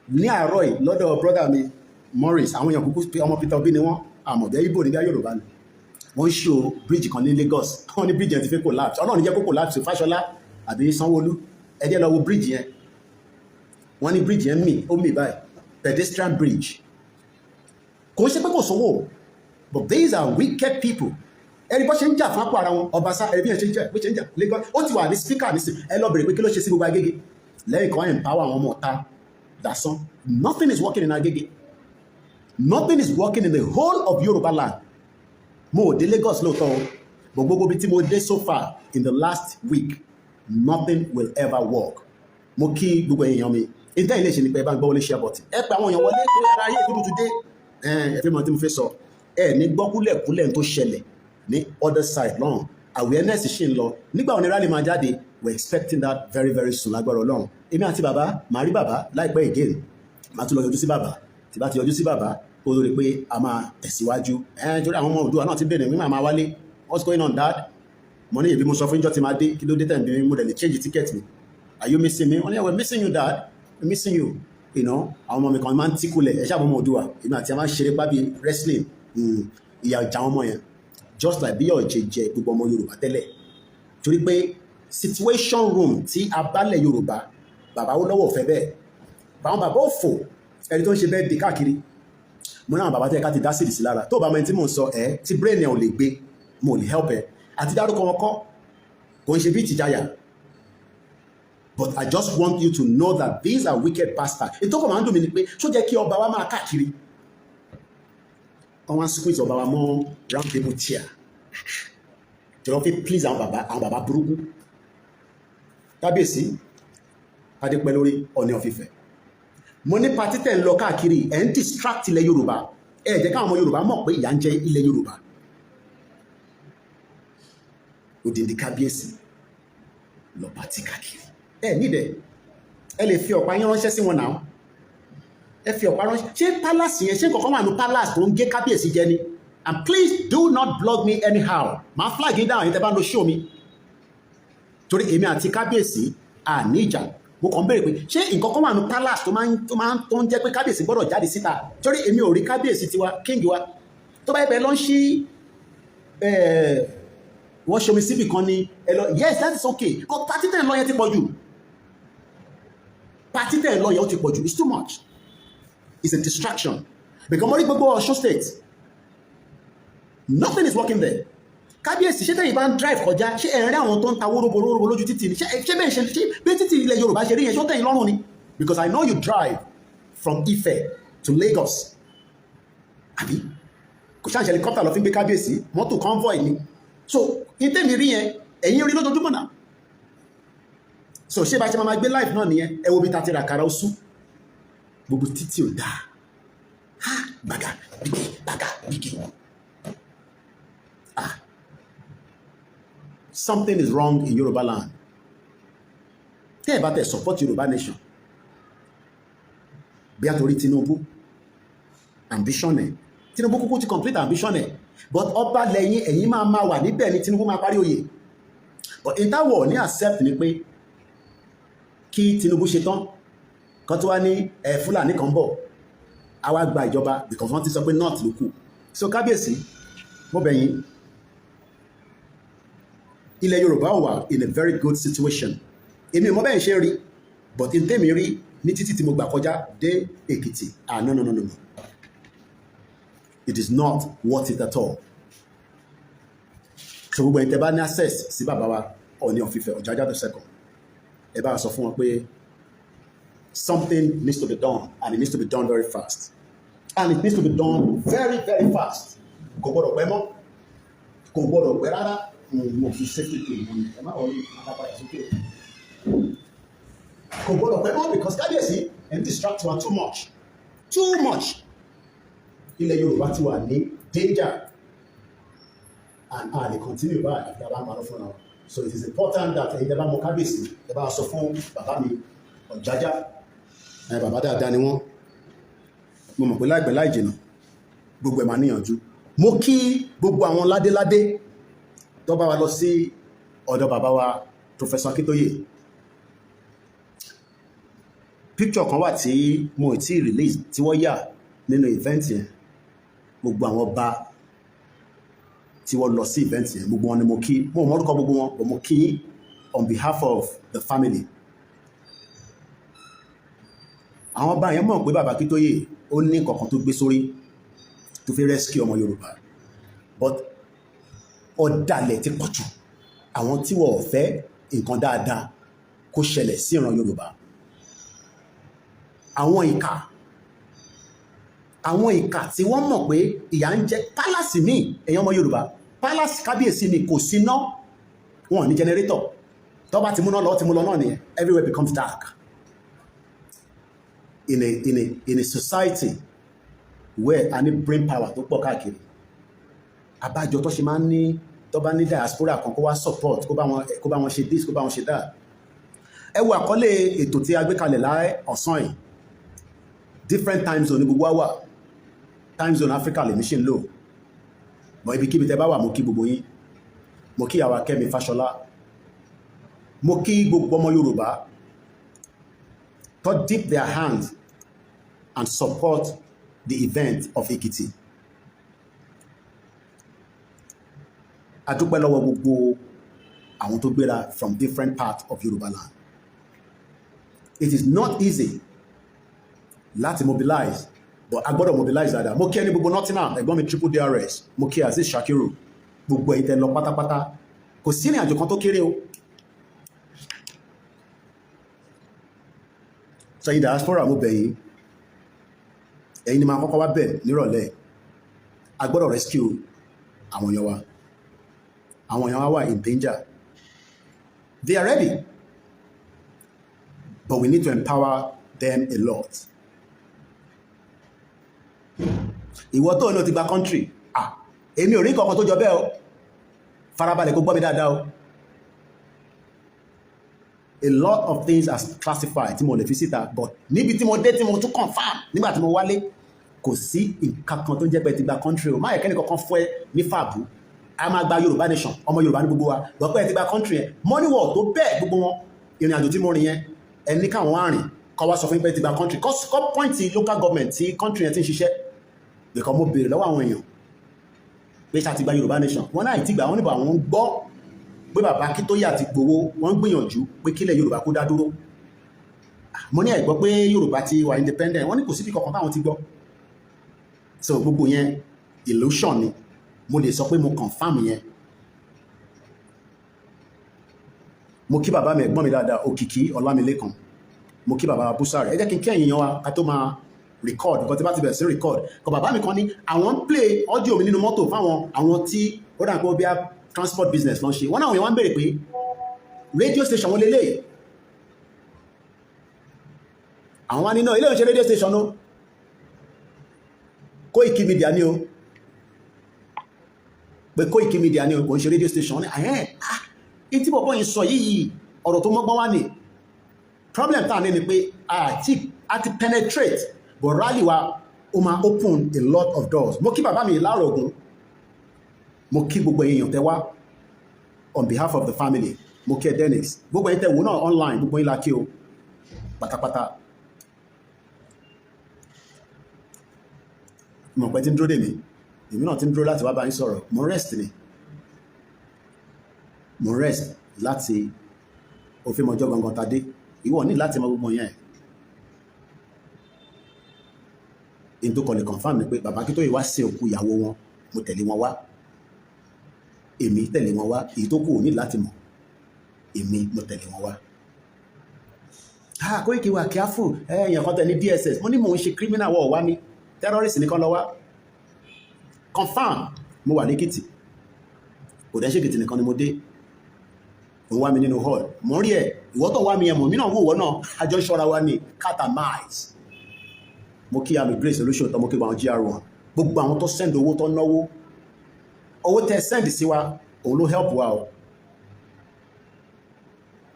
ní àárọ̀ yìí lọ́dọ̀ brother mi Morris àwọn èèyàn kúkú ọmọ Peter Obi ni wọ́n àmọ̀bẹ́ Ibo nígbà Yorùbá ni wọ́n show bridge kan ní Lagos wọ́n ní bridge yẹn ti fẹ́ collapse Ọlọ́run jẹ́ kó collapse Fáṣọlá àbí Sanwó-Olú ẹ jẹ́ lọ wo bridge yẹn wọ́n ní bridge yẹn ó mì báyìí pedestrian bridge kò ń ṣe pé kò sówó but these are wicked people ẹni bọ́ ṣe ń jà fún àpò ara wọn Ọbaṣá ẹbí ẹ̀ ṣe ń jà bó ṣe ń jà Lagos ó ti wà ní speaker nísìn ẹ lọ bèrè pé kí ló ṣe sí gbogbo Agége lẹ́yìn kan empower àwọn ọmọ ọ̀tá dasán nothing is working in Agége nothing is working in the whole of Yoruba land mo ò dé Lagos lóòótọ́ o gbogbo bí tí mo dé so far in the last week nothing will ever work mo kí gbogbo èèyàn mi ìtẹ́ ilé ìṣe ni pé ẹ bá ń gbọ́ wọlé share button ẹ pé àwọn èèyàn wọlé pé ara ayé ìdúdú ti dé ẹ fi mọ̀ tí mo fẹ́ sọ ẹ ní gbọ́kúlẹ̀kúlẹ̀ tó ṣẹlẹ̀ ní other side lọ́run awareness ṣì ń lọ nígbà òní rally máa jáde we are expecting that very very soon lágbára Ọlọ́run èmi àti bàbá màá rí bàbá láìpẹ́ again màá tún lọ yọjú sí bàbá tí bá ti yọjú sí bàbá ó lórí pé a máa tẹ̀síwájú torí àwọn ọmọ Oòduà náà ti bẹ̀rẹ̀ mímọ̀ máa wálé what's going on dad mo ní ìbí mo sọ fún ìjọ tí máa dé kí ló dé tẹ̀mí mo dẹ̀ lè change ticket mi are you missing me wọ́n ní we're missing you dad we're missing you àwọn ọmọ mi kan máa ń tíkulẹ̀ ẹ̀ ṣáà ọmọ Oòduà èmi àti ẹ̀ máa ń ṣeré pábí wrestling ìyà ìjà ọmọ yẹn just like bí ọ̀jẹ̀ jẹ gbogbo ọmọ Yorùbá tẹ́lẹ̀ torí pé situation room tí a bálẹ̀ Yorùbá bàbá ó lọ́wọ́ fẹ́ bẹ́ẹ̀ báwọn bàbá ò fò ẹni tó ń ṣe bẹ́ẹ̀ dé káàkiri mo náà bàbá tẹ́ ká ti dá sídìí sí lára tó bá mọ ẹni tí mò ń sọ tí brain ẹ̀ ò lè gbé mo lè help ẹ àti dárúkọ wọn kọ́ kò ń ṣe bí ìtìjáyà but I just want you to know that these are wicked bastards ètò kò máa ń dùn mí ni pé ṣó jẹ́ kí ọba wa máa káàkiri wọ́n wá squeeze ọba wa mọ́ round table chair tí wọ́n fi please àwọn bàbá burúkú kábíyèsí adépẹ́ lórí Ọọ̀ni of Ifẹ̀ mo ní patí tẹ̀ ń lọ káàkiri ẹ̀ ń distract ilẹ̀ Yorùbá ẹ̀ jẹ́ káwọn ọmọ Yorùbá mọ̀ pé ìyà ń jẹ ilẹ̀ Yorùbá òdìdí kábíyèsí lọ patí káàkiri ẹ̀ nídẹ̀ ẹ lè fi ọ̀pá yín ránṣẹ́ sí wọn náà ẹ fi ọ̀pá ránṣẹ́ ṣé palace yẹn ṣé nǹkan kan wà ní palace tó ń gé kábíyèsí jẹ ni and please do not blog me anyhow máa flag yín down yín tẹ́ bá ń lo show mi torí èmi àti kábíyèsí àní ìjà mo kàn béèrè pé ṣé nǹkan kan wà ní palace tó ń jẹ́ pé kábíyèsí gbọ́dọ̀ jáde síta torí èmi ò rí kábíyèsí tiwa king wa tó bá yẹ pé lọ ń ṣí wọ́n ṣomi síbì kan ni ẹ lọ yes that is okay but party ten lọ yẹn ti pọ̀ jù party tẹ̀ lọ yẹn ó ti pọ̀ jù, it's too much, it's a distraction because mo rí gbogbo Ọ̀ṣun state nothing is working there. Kábíyèsí ṣé tẹ̀yìn bá ń drive kọjá ṣé ẹ̀rín àwọn tó ń ta wóróbo lójú títì ni ṣé bẹ́ẹ̀ ṣe bí títì ilẹ̀ Yorùbá ṣe rí yẹn ṣó tẹ̀yìn lọ́rùn ni because I know you drive from Ife to Lagos àbí kò ṣáà ṣe helicopter lọ fi ń gbé kábíyèsí mọ́tò convoy ni so ìtẹ̀mí rí yẹn ẹ̀yìn rí lójoojúmọ́ náà so ṣé bá ṣe máa gbé life náà nìyẹn ẹ wo bí ta ti rà kára ó sú gbogbo títì ò dáa gbàgà bíkì something is wrong in Yoruba land tẹ́ ẹ bá tẹ̀ support Yoruba nation bí a torí Tinubu ambition ẹ̀ Tinubu kúkú ti complete ambition ẹ̀ but ọba lẹ́yìn ẹ̀yìn máa wà níbẹ̀ ni Tinubu máa parí oyè but interwar ní accept ni pé kí Tinubu ṣe tán kan tó wá ní Fúlàní kan bọ̀ a wá gba ìjọba because wọ́n ti sọ pé north ló kù so kábíyèsí mo bẹ̀ yín ilẹ̀ Yorùbá wà in a very good situation èmi mo bẹ́ẹ̀ ṣe rí but in tèmi rí ní títí tí mo gbà kọjá dé Èkìtì no it is not worth it at all so gbogbo ẹ̀yin tẹ́ bá ní access sí bàbá wa Ọọ̀ni of Ifẹ̀ Ọ̀jájá II ẹ bá sọ fún wọn pé something needs to be done and it needs to be done very fast and it needs to be done very very fast kò gbọdọ̀ pẹ́ mọ́ kò gbọdọ̀ pẹ́ rárá mo fi safety pay mo ẹ má wọlé alápàdà sókè kò gbọdọ̀ pẹ́ mọ́ because kábíyèsí ẹ̀ ń distract wa too much ilẹ̀ Yorùbá ti wà ní danger and they continue by àti àbá máa lọ fún wa so it is important that ẹ̀yin tẹ́ bá mọ kábíyèsí ẹ bá sọ fún bàbá mi Ọ̀jájá bàbá dáadáa ni wọ́n mo mọ̀ pé láìpẹ́ láì jìnà gbogbo ẹ̀ máa níyànjú mo kí gbogbo àwọn ládéládé tó bá wa lọ sí ọ̀dọ̀ bàbá wa Professor Akintoye picture kan wà tí mo ti release tí wọ́n yà nínú event yẹn gbogbo àwọn ọba tí wọ́n lọ sí event yẹn gbogbo wọn ni mo kí mo mọ̀ orúkọ gbogbo wọn but mo kí on behalf of the family àwọn ọba yẹn mọ̀ pé bàbá Akintoye ó ní nǹkan tó gbé sórí tó fi rescue ọmọ Yorùbá but ọ̀dàlẹ̀ ti pọ̀jù àwọn tí wọ́n fẹ́ nǹkan dáadáa kó ṣẹlẹ̀ sí ìran Yorùbá àwọn ìkà tí wọ́n mọ̀ pé ìyà ń jẹ pálásì míì èèyàn ọmọ Yorùbá pálásì kábíyèsí mi kò sí ná wọn ní generator tó bá ti múná lọ ti mú lọ náà nìyẹn everywhere becomes dark in a society where a ní brain power tó pọ̀ káàkiri àbájọ tó ṣe máa ń ní tó bá ní diaspora kan kó wá support kó bá wọn ṣe this kó bá wọn ṣe that ẹ wo àkọlé ètò tí a gbé kalẹ̀ láì ọ̀sán yìí different time zone ní gbogbo àwa time zone Africa lèmi ṣe ń lò mọ ibikíbi tẹ bá wà mo kí gbogbo yín mo kí àwa Kẹ́mi Fáṣọlá mo kí gbogbo ọmọ Yorùbá tó dip their hands and support the event of Ekiti. A dúpẹ́ lọ́wọ́ gbogbo àwọn tó gbéra from different parts of Yoruba land. It is not easy láti mobilize, but a gbọ́dọ̀ mobilize dáadáa. Mo kí ẹni gbogbo Nottingham, ẹ̀gbọ́n mi Triple DRS, mo kí Aziz Shakiru, gbogbo ẹ̀yin tẹ́ lọ pátápátá. Kò sí ní àjò kan tó kéré o. Sẹ́yìn diaspora mo bẹ̀ yín, ẹ̀yin ni máa kọ́kọ́ wá bẹ̀ nírọ̀lẹ́. A gbọ́dọ̀ rescue àwọn èèyàn wa. Àwọn èèyàn wa wà in danger. They are ready, but we need to empower them a lot. Ìwọ tó ní o ti gba country, èmi ò rí kankan tó jọ bẹ́ẹ̀ o. Farabalẹ̀ kó gbọ́ mi dáadáa o. A lot of things are classified tí mo lè fi síta, but níbi tí mo dé tí mo tún confirm nígbà tí mo wálé, kò sí nǹkan kan tó ń jẹ́ pé ti gba country o. Má yẹ kẹ́ni kankan fún ẹ ní fàbú. A máa gba Yorùbá nation, ọmọ Yorùbá ní gbogbo wa, gbọ́ pé ẹ ti gba country yẹn. Money war tó bẹ́ẹ̀ gbogbo wọn, ìrìn àjò tí mo rìn yẹn, ẹni káwọn àrìn, kọ́ wá sọ fún pé ti gba country. Kọ́ point local government tí country yẹn ti ń ṣiṣẹ́. Bẹ̀kọ́ mo béèrè lọ́wọ́ àwọn èèyàn pé ṣá ti gba Yorùbá nation. Wọ́n náà ti gbà wọ́n níbo àwọn ń gbọ́ pé bàbá Akintoye àti Igboho wọ́n ń gbìyànjú pé kílẹ̀ Yorùbá kó dá dúró. mo ní ẹ̀gbọ́ pé Yorùbá ti wà independent wọ́n ní kò síbi kankan táwọn ti gbọ́ so gbogbo yẹn illusion ni mo lè sọ pé mo confirm yẹn. mo kí bàbá mi ẹ̀gbọ́n mi dáadáa Òkìkí Ọlámilékan mo kí bàbá Búsàrẹ̀ ẹ jẹ́ kí n kí ẹ̀yin yan wa ká tó máa record nǹkan tí bá ti bẹ̀rẹ̀ sí record kọ bàbá mi kan ní àwọn ń play audio mi nínú mọ́tò fáwọn àwọn tí ó dà pé ó bí i transport business lọ́n ṣe wọ́n náà wọ́n ń béèrè pé radio station wọn lélẹ̀ àwọn wá nínú ilé ìṣẹ́ radio station ó Koiki Media ni o pé Koiki Media ni o kò ń ṣe radio station ní àyẹ́ tí bọ̀bọ̀ yìí sọ yìí ọ̀rọ̀ tó mọ́gbọ́n wá ní problem tá ní ni pé a ti penetrate but rally wa ó máa open a lot of doors. Mo kí bàbá mi láàrọ̀ ogun mo kí gbogbo èèyàn tẹ́ wá on behalf of the family mo kí ẹ Dennis gbogbo ẹ̀yin tẹ́ wò náà online gbogbo yín la kí o pátápátá mo pẹ́ tí ń dúró dè mí èmi náà ti ń dúró láti wá bá yín sọ̀rọ̀ mo rest ni mo rest láti òfin mọjọ́ gangan tadé ìwọ ní láti mọ gbogbo yẹn in tó kọlẹ̀ confam ni pé bàbá Akintoye wá sí òkú ìyàwó wọn mo tẹ̀lé wọn wá èmi tẹ̀lé wọn wá èyí tó kù ò ní láti mọ̀ èmi mo tẹ̀lé wọn wá. Koiki wà careful èèyàn kan tẹ̀ ní DSS mo ní mò ń ṣe criminal wọ̀ wá mi terrorist nìkan lọ wá confam mo wà lẹ́kìtì kò dẹ́ ṣèkìtì nìkan ni mo dé òun wá mi nínú hall mo rí ẹ̀ ìwọ́ tó wá mi ẹ̀mọ̀ mí náà wò wọ́n náà àjọ ṣọ́ra wa ní cat and mice mo kí àmì Grace olóṣòótọ́ mo kí àwọn GR1 gbogbo àwọn tó send owó tó náwó owó tẹ send sí wa òun ló help wa o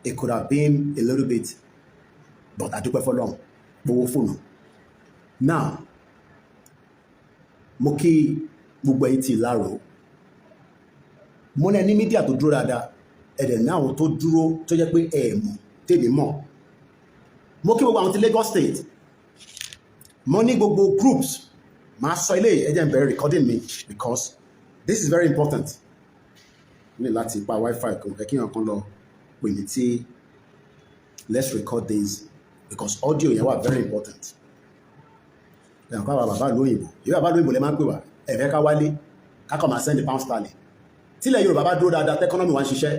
it could have been a little bit but àdúpẹ́ fọlọ́run gbowó fóònù now mo kí gbogbo ẹ̀yin tí láàrọ̀ mo ní mídíà tó dúró dáadáa ẹ̀dẹ̀ ní àwọn tó dúró tó jẹ́ pé ẹ̀ẹ̀mọ̀ tèmi mọ̀ mo kí gbogbo àwọn ti Lagos State mo ní gbogbo groups máa sọ ilé ẹjẹ́ ń bẹ̀rẹ̀ recording mi because this is very important ní láti pa wifi kò fẹ́ kí èèyàn kan lọ pè ní tí let's record this because audio yẹn wà very important ẹ̀yàn kọ́ àwọn bàbá lóyìnbó ìwé bàbá lóyìnbó lè máa ń pè wá ẹ̀fẹ́ ká wálé kákọ̀ máa send pound sterling tílẹ̀ Yorùbá bá dúró dáadáa tẹ́kọ́nọ́mì wá ń ṣiṣẹ́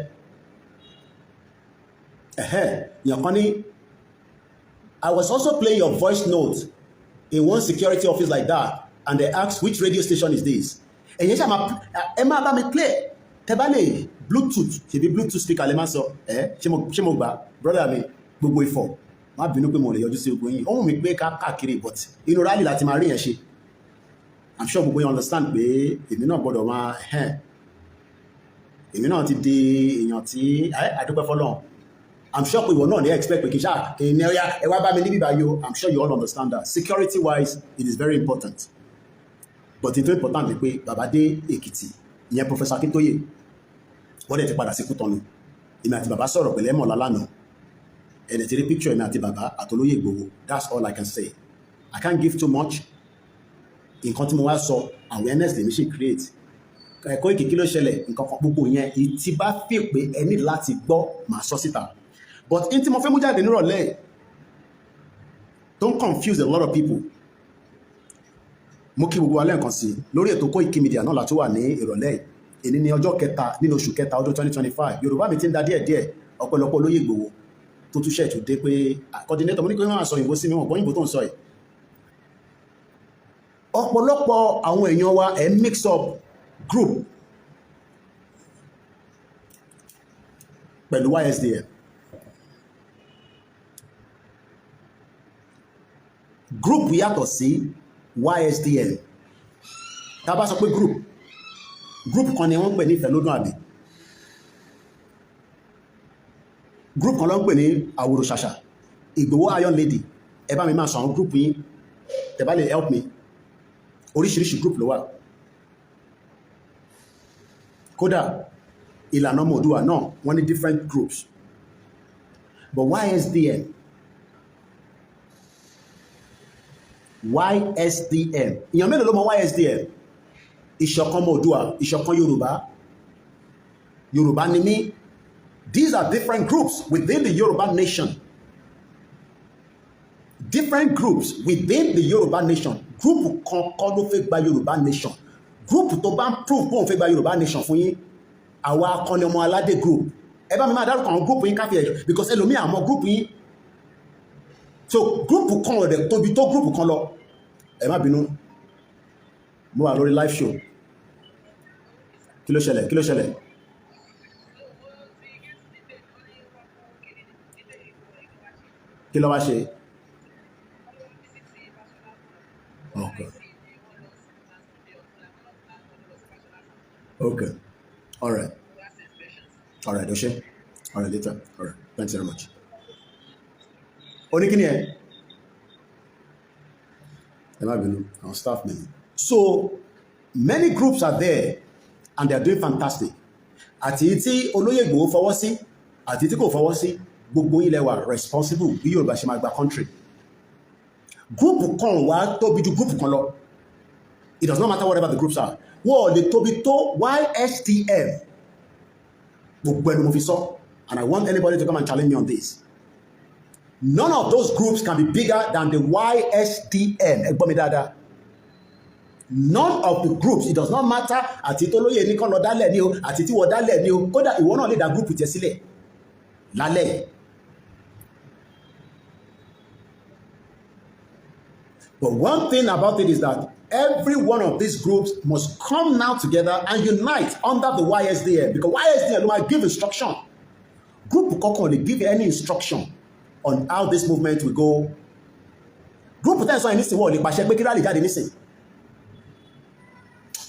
èèyàn kan ní I was also playing your voice note in one security office like that and they asked which radio station is this ẹ̀yìn ṣàmà ẹ máa bá mi play tẹ bá lè bluetooth ṣe bí bluetooth speaker lè máa sọ ṣé mo gbà brother mi gbogbo Ifọ̀ má bínú pé mo lè yọjú sí gbogbo yín ohun mi pé káàkiri but inú rally láti máa rí yẹn ṣe I'm sure gbogbo yín understand pé èmi náà gbọ́dọ̀ máa èmi náà ti di èèyàn tí àdúpẹ́ fọlọ́run I'm sure pé ìwọ náà ní expect pé kì í ṣáà èmi ẹ wá bá mi níbí báyìí o I'm sure you all understand that security wise it is very important but it's very important ni pé bàbá dé Èkìtì ìyẹn Professor Akintoye wọ́n dẹ̀ ti padà sí Kútọ́nù èmi àti bàbá sọ̀rọ̀ pẹ̀lẹ́ mọ̀ lálánà ẹ̀dẹ̀ ti rí picture èmi àti bàbá àtolóyè Ìgbòho that's all I can say I can't give too much nǹkan tí mo wá sọ awareness lèmi ṣe create Koiki kí ló ṣẹlẹ̀ nǹkan kan gbogbo yẹn ìtì bá fi pé ẹ ní láti gbọ́ màá sọ síta but in tí mo fẹ́ mú jáde nírọ̀lẹ́ don't confuse a lot of people mo kí gbogbo alẹ́ nǹkan sí lórí ètò Koiki Media náà láti wà ní ìrọ̀lẹ́ èní ní ọjọ́ kẹta nínú oṣù kẹta ọdún 2025 Yorùbá mi ti ń da díẹ̀díẹ̀ ọ̀pọ̀lọpọ̀ olóyè Ìgbòho tó tún ṣẹ̀tù dé pé coordinator mo ní kí wọ́n máa sọ òyìnbó sí mi wọ́n gbọ́ òyìnbó tó ń sọ yìí ọ̀pọ̀lọpọ̀ àwọn èèyàn wa ẹ̀ mix up group pẹ̀lú YSDM group yàtọ̀ sí YSDM tá a bá sọ pé group kan ni wọ́n pè ní ìfẹ́lódún àbí group kan ló ń pè ní àwòrò ṣàṣà Ìgbòho Iron Lady ẹ bá mi máa sọ àwọn group yín tẹ́ bá lè help me oríṣiríṣi group ló wà kódà ìlànà ọmọ Oòduà náà wọ́n ní different groups but YSDM ìyàn mélòó ló mọ YSDM ìṣọ̀kan ọmọ Oòduà ìṣọ̀kan Yorùbá ni mí these are different groups within the Yoruba nation different groups within the Yoruba nation. Group kan kọ́ ló fẹ́ gba Yoruba nation. Group tó bá ń prove pé òun fẹ́ gba Yoruba nation fún yín. Àwa akọni ọmọ aládé group. Ẹ bá mi máa dárúkọ àwọn group yín káfíẹ̀ jù because ẹlòmíì àmọ́ group yín. So group kan ọ̀dẹ̀ tóbi tó group kan lọ. Ẹ má bínú. Mo wà lórí live show. Kí ló ṣẹlẹ̀? Kí ló ṣẹlẹ̀? Kí ló wá ṣe? Okay. Okay. All right. All right, Oshe. All right, later. All right. Thanks very much. Onikini ẹ? Ẹ má bínú, our staff many. So many groups are there and they are doing fantastic. Àti tí olóyè Ìgbòho fọwọ́ sí, àti tí kò fọwọ́ sí, gbogbo ilẹ̀ wa responsible bí Yorùbá ṣe máa gba country. Group kan wá tóbi ju group kan lọ. It does not matter whatever the groups are. Wọ́n lè tóbi tó YSTM. Gbogbo ẹnu mo fi sọ. And I want anybody to come and challenge me on this. None of those groups can be bigger than the YSTM. Ẹ gbọ́ mi dáadáa. None of the groups, it does not matter àti tó lóye ní kán lọ dálẹ̀ ní o, àti tí wọ́n dálẹ̀ ní o, kódà ìwọ náà lè dá group tẹ̀ sílẹ̀ lálẹ́. But one thing about it is that every one of these groups must come now together and unite under the YSDM because YSDM will give instruction. Group kankan dey give any instruction on how this movement will go. Group tẹ́ ẹ sọ yẹn nísìnyí wọ́n lè pàṣẹ pé kí rálì jáde nísìnyí.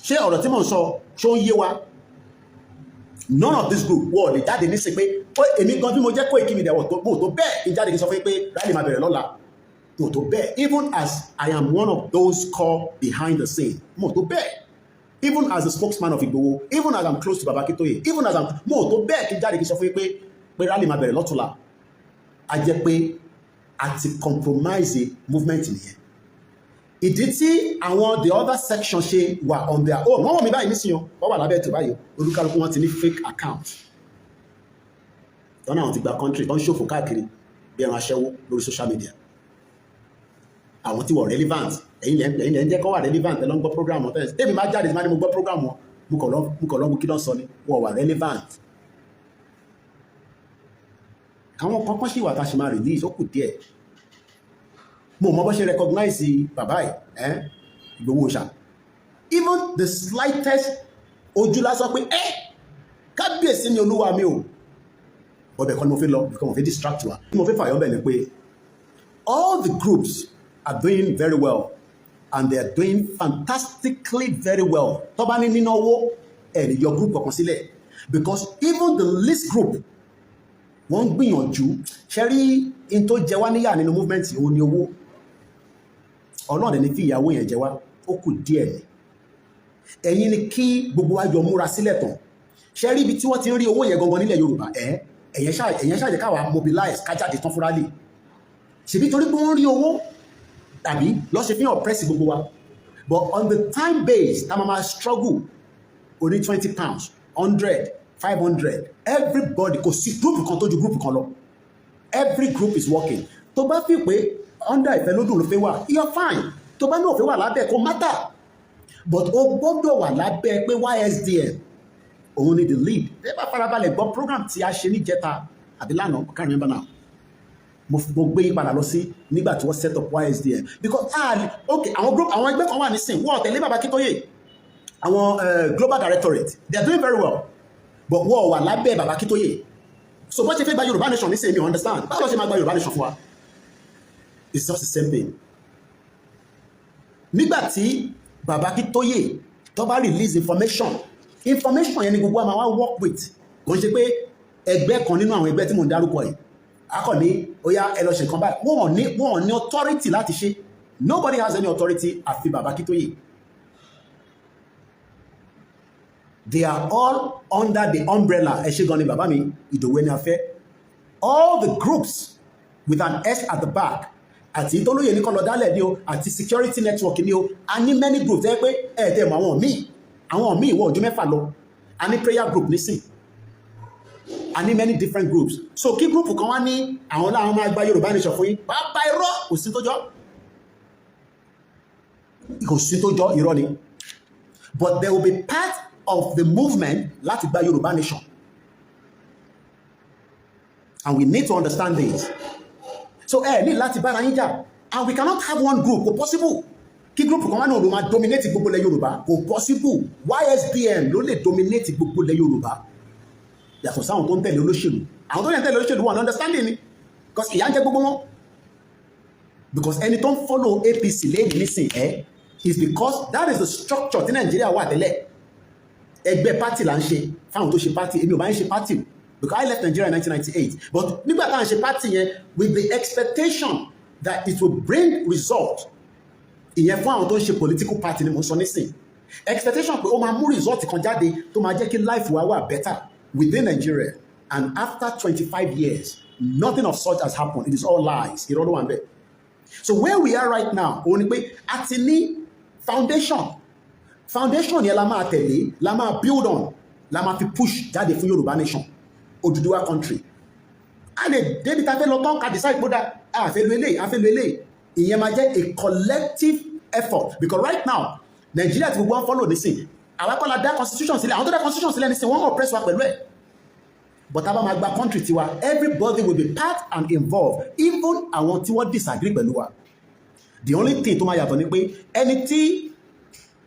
Ṣé ọ̀rọ̀ tí mò ń sọ ṣó ń yé wa? None of this group wọ́n lè jáde nísìnyí pé èmi gan bí mo jẹ́ Koiki Media wọ̀ tó bẹ́ẹ̀ kí n jáde kí n sọ fún yín pé rálì máa bẹ̀rẹ̀ lọ́la. Mo tó bẹ́ẹ̀, even as I am one of those called behind the scene, mo tó bẹ́ẹ̀, even as the spokesman of Igboho, even as I'm close to Baba Akintoye, even as I'm mo tó bẹ́ẹ̀ kí n jáde kí n sọ fún yín pé rally máa bẹ̀rẹ̀ lọ́tùnla. A jẹ́ pé a ti compromise movement nìyẹn. Ìdí tí àwọn the other section ṣe wà on their own, wọ́n wọ̀ mí báyìí nísìnyí o, wọ́n wà lábẹ́ ètò báyìí o, olúkálùkù wọn ti ní fake account. Tọ́nà àwọn ti gba country tó ń ṣòfò káàkiri bí ẹran aṣẹ́wó lórí social media. Àwọn tí wọ́n relevant ẹ̀yin lẹ́ ń jẹ́ kọ́ wà relevant ẹ lọ ń gbọ́ program wọn tẹ́lẹ̀ tẹ́mi máa jáde tí máa ní mo gbọ́ program wọn mo kàn lọ́wọ́ kí ló ń sọ ni wọ́n wà relevant. Àwọn kankan sì wà tá a ṣe máa release ó kù díẹ̀. Mo mọ bó ṣe recognize bàbá ẹ̀ Ìgbòho ṣá. Even the slightest ojú lásán pé kábíyèsí ni olúwa mi o. Ọbẹ̀ kan ni mo fi lọ because mo fi distract wa. Mo fi fàyọ́ bẹ̀ ni pé all the groups are doing very well and they are doing fantastically very well. Tó bá ní nínú owó ẹni yọ group kankan sílẹ̀ because even the least group wọ́n gbìyànjú ṣe rí in tó jẹ wá níyà nínú movement òun ni owó. Ọlọ́run ní fi ìyàwó yẹn jẹ wá ó kù díẹ̀ ni. Ẹ̀yin ni kí gbogbo wa jọ múra sílẹ̀ tán. Ṣe rí ibi tí wọ́n ti ń rí owó yẹn gangan nílẹ̀ Yorùbá ẹ̀yẹn ṣáàjẹ́ káwa mobilize kájáde tán fúnra lè. Ṣèbí torí pé wọ́n rí owó tàbí lọ́ ṣe fi hàn press gbogbo wa but on the time base tá máa struggle oní £20 100 500 everybody kò sí group kan tó ju group kan lọ every group is working tó bá fi pé under ìfẹ́ lódùn ló fẹ́ wà you're fine tó bá náà fẹ́ wà lábẹ́ kò matter but o gbọ́dọ̀ wà lábẹ́ pé YSDM òun ni the lead ẹ bá farabalẹ̀ gbọ́ program tí a ṣe níjẹta àbí lánàá I can't remember now mo gbé yí padà lọ sí nígbà tí wọ́n set up YSDM because okay àwọn ẹgbẹ́ kan wà nísìn wọ́n tẹ̀lé Baba Akintoye àwọn global directorate they are doing very well but wọ́n wà lábẹ́ Baba Akintoye so bó ṣe fẹ́ gba Yorùbá nation nísìn mi understand báwo ṣe máa gba Yorùbá nation fún wa it's just the same thing nígbà tí Baba Akintoye tó bá release information yẹn ni gbogbo àmà wá work with kò ń ṣe pé ẹgbẹ́ kan nínú àwọn ẹgbẹ́ tí mò ń dárúkọ yìí akọ ní oya ẹ lọ ṣe nǹkan báyìí wọ́n ní authority láti ṣe nobody has any authority àfi Baba Akintoye they are all under the umbrella ẹ ṣe gan ni bàbá mi Ìdòwú Ẹniafẹ́ all the groups with an S at the back àti ìtọ́lóye ní kọlọ̀ dálẹ̀ ni o àti security network ni o a ní many groups ẹ pé ẹ̀ẹ́dẹ̀ mọ̀ àwọn míì wọ́n ojú mẹ́fà lọ a ní prayer group nísìn a ní many different groups. So kí group kan wá ní àwọn láwọn máa gba Yorùbá nation fún yín, bàbá irọ́ kò sí tó jọ. Kò sí tó jọ, irọ́ ni. But there will be part of the movement láti gba Yorùbá nation. And we need to understand this. So ní láti bára yín jà. And we cannot have one group, kò possible. Kí group kan wá náà ló máa dominate gbogbo ilẹ̀ Yorùbá, kò possible. YSDM ló lè dominate gbogbo ilẹ̀ Yorùbá. Yàtọ̀ sáwọn tó ń tẹ̀lé olóṣèlú. Àwọn tó ń tẹ̀lé olóṣèlú wọn understanding ni. Because ìyà ń jẹ gbogbo wọn. Because ẹni tó ń follow APC lẹ́yìn nísìn is because that is the structure tí Nàìjíríà wà tẹ́lẹ̀. Ẹgbẹ́ party là ń ṣe fáwọn tó ṣe party, èmi ò bá ń ṣe party. Because I left Nigeria in 1998. But nígbà tá à ń ṣe party yẹn with the expectation that it will bring result. Ìyẹn fún àwọn tó ń ṣe political party ni mo sọ nísìn. Expectation pé ó máa mú result kan jáde tó máa jẹ́ kí life wa wà better within Nigeria. And after 25 years, nothing of such has happened. It is all lies. Irọ́ ló wà níbẹ̀. So where we are right now, ó ní pé a ti ní foundation. Foundation yẹn la máa tẹ̀lé, la máa build on, la máa fi push jáde fún Yorùbá nation, Oduduwa country. A lè débi tá a fẹ́ lọ tán ká decide gbọ́dá àfẹ́ lu eléyìí. Ìyẹn máa jẹ́ a collective effort. Because right now, Nigeria ti gbogbo wọn follow nísìn. Àwọn akọ́lá dá constitution sílẹ̀, àwọn tó dá constitution sílẹ̀ nísìn, wọ́n oppress wa pẹ̀lú ẹ̀. But tá a bá máa gba country tiwa, everybody will be part and involved, even àwọn tí wọ́n disagree pẹ̀lú wa. The only thing tó máa yàtọ̀ ni pé ẹni tí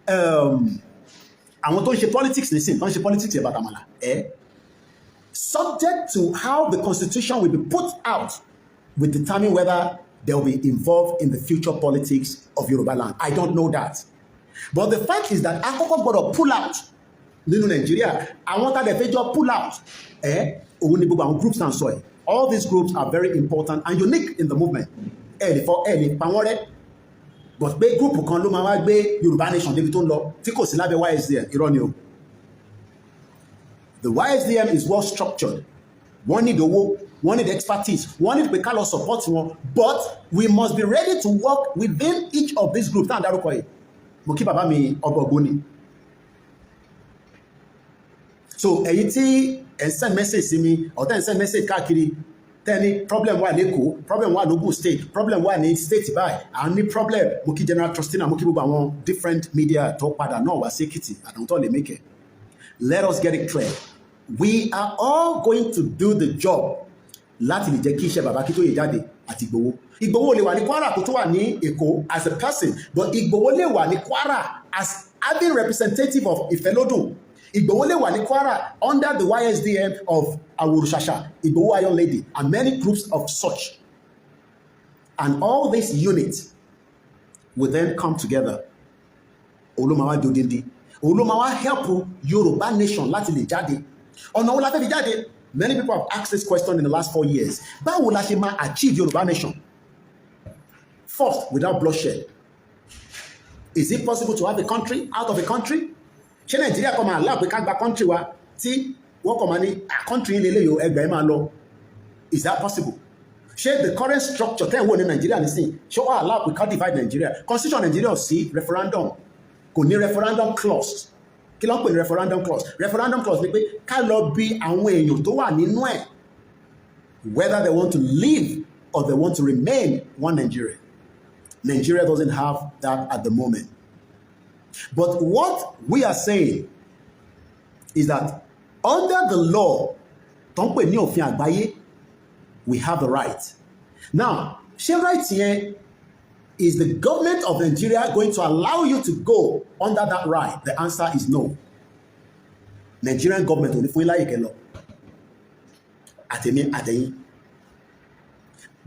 àwọn tó ń ṣe politics nísìn, tó ń ṣe politics yẹn bàtàmàlà, subject to how the constitution will be put out will determine whether they will be involved in the future politics of Yoruba land. I don't know that. But the fact is that akọ́kọ́ gbọ́dọ̀ pull out nínú Nigeria. Àwọn tá a lè fẹ́ jọ pull out. Òun ni gbogbo àwọn groups náà sọ ẹ̀. All these groups are very important and unique in the movement. Lè pa wọ́n rẹ́. But pé group kan ló máa wá gbé Yorùbá nation débi tó ń lọ tí kò sí lábẹ́ YSDM, irọ́ ni o. The YSDM is well structured. Wọ́n need owó, wọ́n need expertise, wọ́n need pé ká lọ support wọn. But we must be ready to work within each of these groups. Táà dárúkọ yìí. Mo kí bàbá mi ọba Ògbóni. So ẹ̀yin tí ẹ̀ ń send message sí mi, ọ̀tẹ́ ń send message káàkiri, tẹ́ni problem wà l'Ékòó, problem wà l'Ògùn state, problem wà ní state báyìí, à ń ní problem. Mo kí General Trustina, mo kí gbogbo àwọn different media tó padà náà wá sí Èkìtì, àtàwọn tó lè make it. Let us get it clear. We are all going to do the job láti lè jẹ́ kí iṣẹ́ bàbá Akintoye jáde àti Ìgbòho. Ìgbòho lè wà ní Kwara kó tó wà ní Èkó as a person, but Ìgbòho lè wà ní Kwara as having representative of Ìfẹ́lódùn. Ìgbòho lè wà ní Kwara under the YSDM of Awòrùṣàṣà, Ìgbòho Iron Lady, and many groups of such. And all these units will then come together. Olúmọwá dodindi. Olúmọwá help Yorùbá nation láti lè jáde. Ọ̀nà wo la fẹ́ fi jáde? Many people have asked this question in the last 4 years. Báwo la ṣe máa achieve Yorùbá nation? First, without bloodshed. Is it possible to have a country out of a country? Ṣé Nàìjíríà kọ́ máa allow pé ká gba country wa tí wọ́n kọ́ máa ní country ilé yóò ẹgbẹ̀ẹ́ máa lọ? Is that possible? Ṣé the current structure tẹ́ ẹ̀ wò ní Nàìjíríà nísìn, ṣé wọ́n allow pé ká divide Nàìjíríà? Constitution Nàìjíríà ò sí referendum, kò ní referendum clause. Kí ló ń pè ní referendum clause? Referendum clause ni pé ká lọ bí àwọn èèyàn tó wà nínú ẹ̀ whether they want to live or they want to remain one Nigeria. Nigeria doesn't have that at the moment. But what we are saying is that under the law, tó ń pè ní òfin àgbáyé, we have the right. Now, ṣé right here is the government of Nigeria going to allow you to go under that right? The answer is no. Nigerian government ò ní fún yín láyè kẹ́ lọ. Àtẹ̀mí àtẹ̀yìn.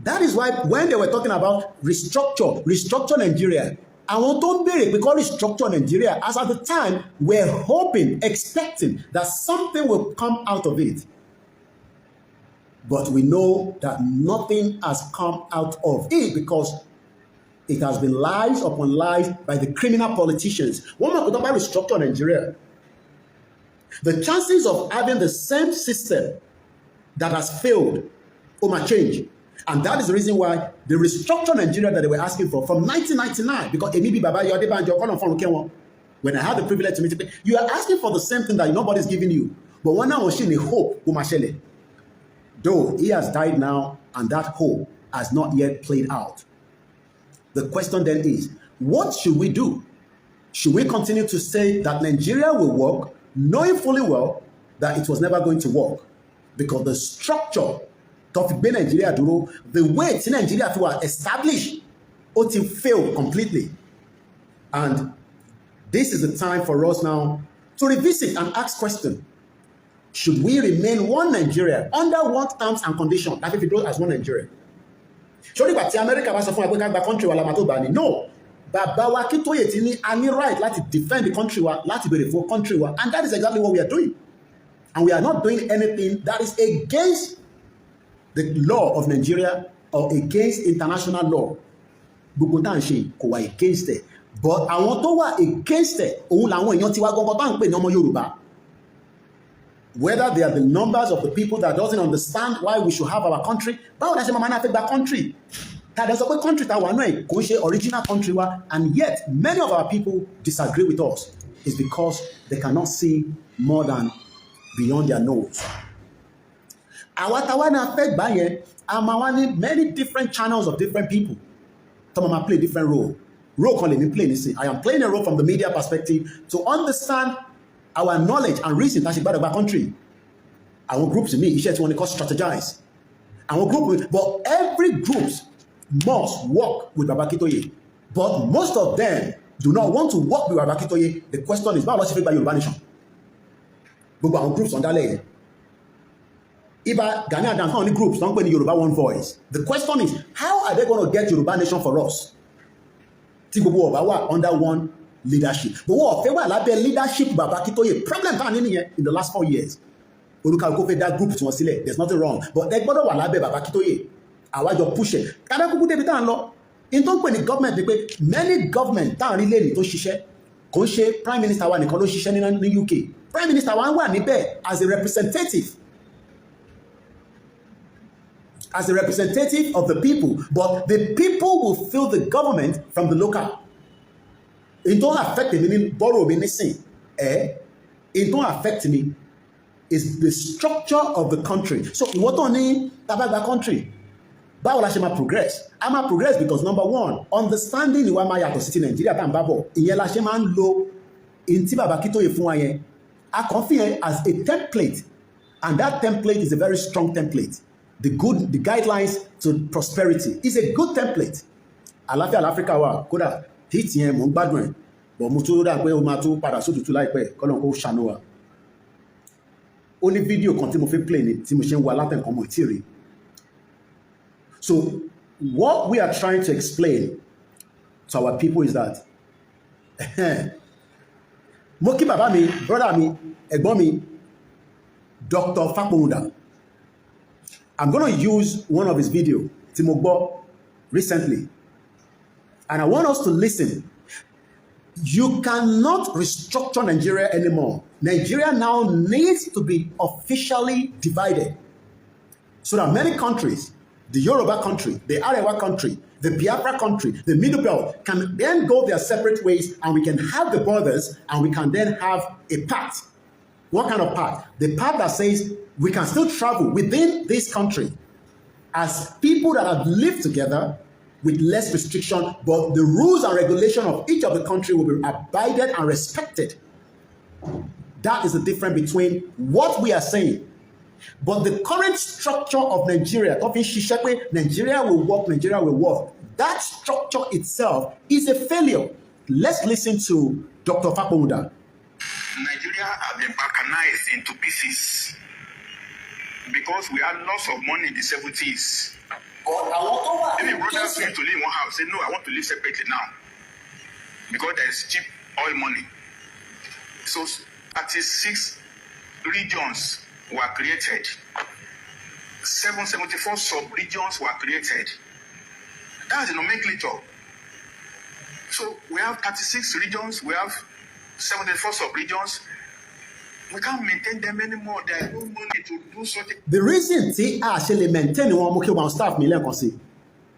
That is why when they were talking about restructure Nigeria, àwọn tó ń béèrè pé kó restructure Nigeria, as at the time, were hoping, expecting that something will come out of it. But we know that nothing has come out of it because it has been lies upon lies by the criminal politicians. Wọ́n mọ̀ pé tó bá restructure Nigeria, the chances of having the same system that has failed will change. And that is the reason why the restructure Nigeria that they were asking for from 1999, because Emibi Baba Yodebanjo, when I had the privilege to meet you, you are asking for the same thing that nobody's giving you. But when I was in a hope, though he has died now and that hope has not yet played out. The question then is, what should we do? Should we continue to say that Nigeria will work, knowing fully well that it was never going to work? Because the structure of Nigeria, the way tí Nigeria was established, it failed completely. And this is the time for us now to revisit and ask questions. Should we remain one Nigeria under what terms and conditions? Like if we do as one Nigeria. Surely, but America was a country no. Bàbá wa Akintoye ti ní a ní right láti defend the country wa, láti béèrè for country wa, and that is exactly what we are doing. And we are not doing anything that is against the law of Nigeria or against international law. Gbogbo tá à ń ṣe kò wá against it. But àwọn tó wà against it, òun làwọn èèyàn tiwa gangan tá à ń pè ní ọmọ Yorùbá. Whether they are the numbers of the people that doesn't understand why we should have our country, báwo la ṣe máa manage that country? There's a country that we know kò ṣe original country wa, and yet many of our people disagree with us. It's because they cannot see more than beyond their nose. Àwa táwa náà fẹ́ gbà yẹn, a máa wá ní many different channels of different people. Some máa play different role. Role kan lèmi play nísìn. I am playing a role from the media perspective to understand our knowledge and reason tá a ṣe gbàdọ̀ gba country. Àwọn groups mi iṣẹ́ tí wọ́n ní kọ́ strategize. Àwọn group, but every groups must work with Baba Akintoye. But most of them do not want to work with Baba Akintoye. The question is, báwo ló ṣe fẹ́ gba Yorùbá nation? Gbogbo àwọn groups on that leg. Iba Gani Adams only groups don't pay the Yoruba one voice. The question is, how are they going to get Yoruba nation for us? Tí gbogbo ọba wà under one leadership. Gbogbo ọ̀fẹ́ wà lábẹ́ leadership Baba Akintoye. Problem bá ní nìyẹn in the last 4 years. Olúkàlùkù fẹ́ dá group tí wọ́n sílẹ̀. There's nothing wrong. But they gbọ́dọ̀ wà lábẹ́ Baba Akintoye. Àwa jọ push it. Kádà kúkú débi tá à ń lọ. In tó ń pè ní government ni pé many government tá à ń rí lẹ́nìí tó ṣiṣẹ́. Kò ń ṣe prime minister wa nìkan ló ṣiṣẹ́ ní UK. Prime minister wa wà níbẹ̀ as a representative. As a representative of the people, but the people will feel the government from the local. It don't affect me, meaning borrow me anything. It don't affect me. It's the structure of the country. So what on about the country? Báwo la ṣe máa progress? A máa progress because number one, understanding ìwà máa yàtọ̀ sí ti Nàìjíríà tá à ń bá bọ̀. Ìyẹn la ṣe máa ń lo ìntí Baba Akintoye fún wa yẹn. A kàn fi yẹn as a template, and that template is a very strong template. The guidelines to prosperity is a good template. Àlàáfíà l'Áfíríkà wa kódà hit yẹn mò ń gbádùn ẹ̀, but mo tún rà pé o máa tún padà sótútù láìpẹ́ kọ́nà kó ṣàánú wa. Ó ní fídíò kan tí mo fi play ni tí mo ṣe ń wa látẹ̀kọ́ mọ̀ tí rí. So what we are trying to explain to our people is that mo kí bàbá mi, brother mi, ẹ̀gbọ́n mi, Dr. Fakpounda. I'm going to use one of his videos, tí mo gbọ́ recently. And I want us to listen. You cannot restructure Nigeria anymore. Nigeria now needs to be officially divided. So that many countries, the Yoruba country, the Arewa country, the Biafra country, the Middle Belt, can then go their separate ways, and we can have the borders, and we can then have a pact. What kind of pact? The pact that says we can still travel within this country as people that have lived together with less restriction, but the rules and regulation of each of the country will be abided and respected. That is the difference between what we are saying. But the current structure of Nigeria, Nigeria will work, Nigeria will work. That structure itself is a failure. Let's listen to Dr. Fakpounda. Nigeria have been balkanized into pieces because we had lots of money in the 70s. If your brothers used to live in one house, say, no, I want to live separately now because there is cheap oil money. So 36 regions were created. 774 sub-regions were created. That's the nomenclature. So we have 36 regions, we have 74 sub-regions. We can't maintain them anymore. There is no money to do something. The reason tí a ṣe lè maintain wọn mo kí wọn staff mi lẹ́ẹ̀kan sí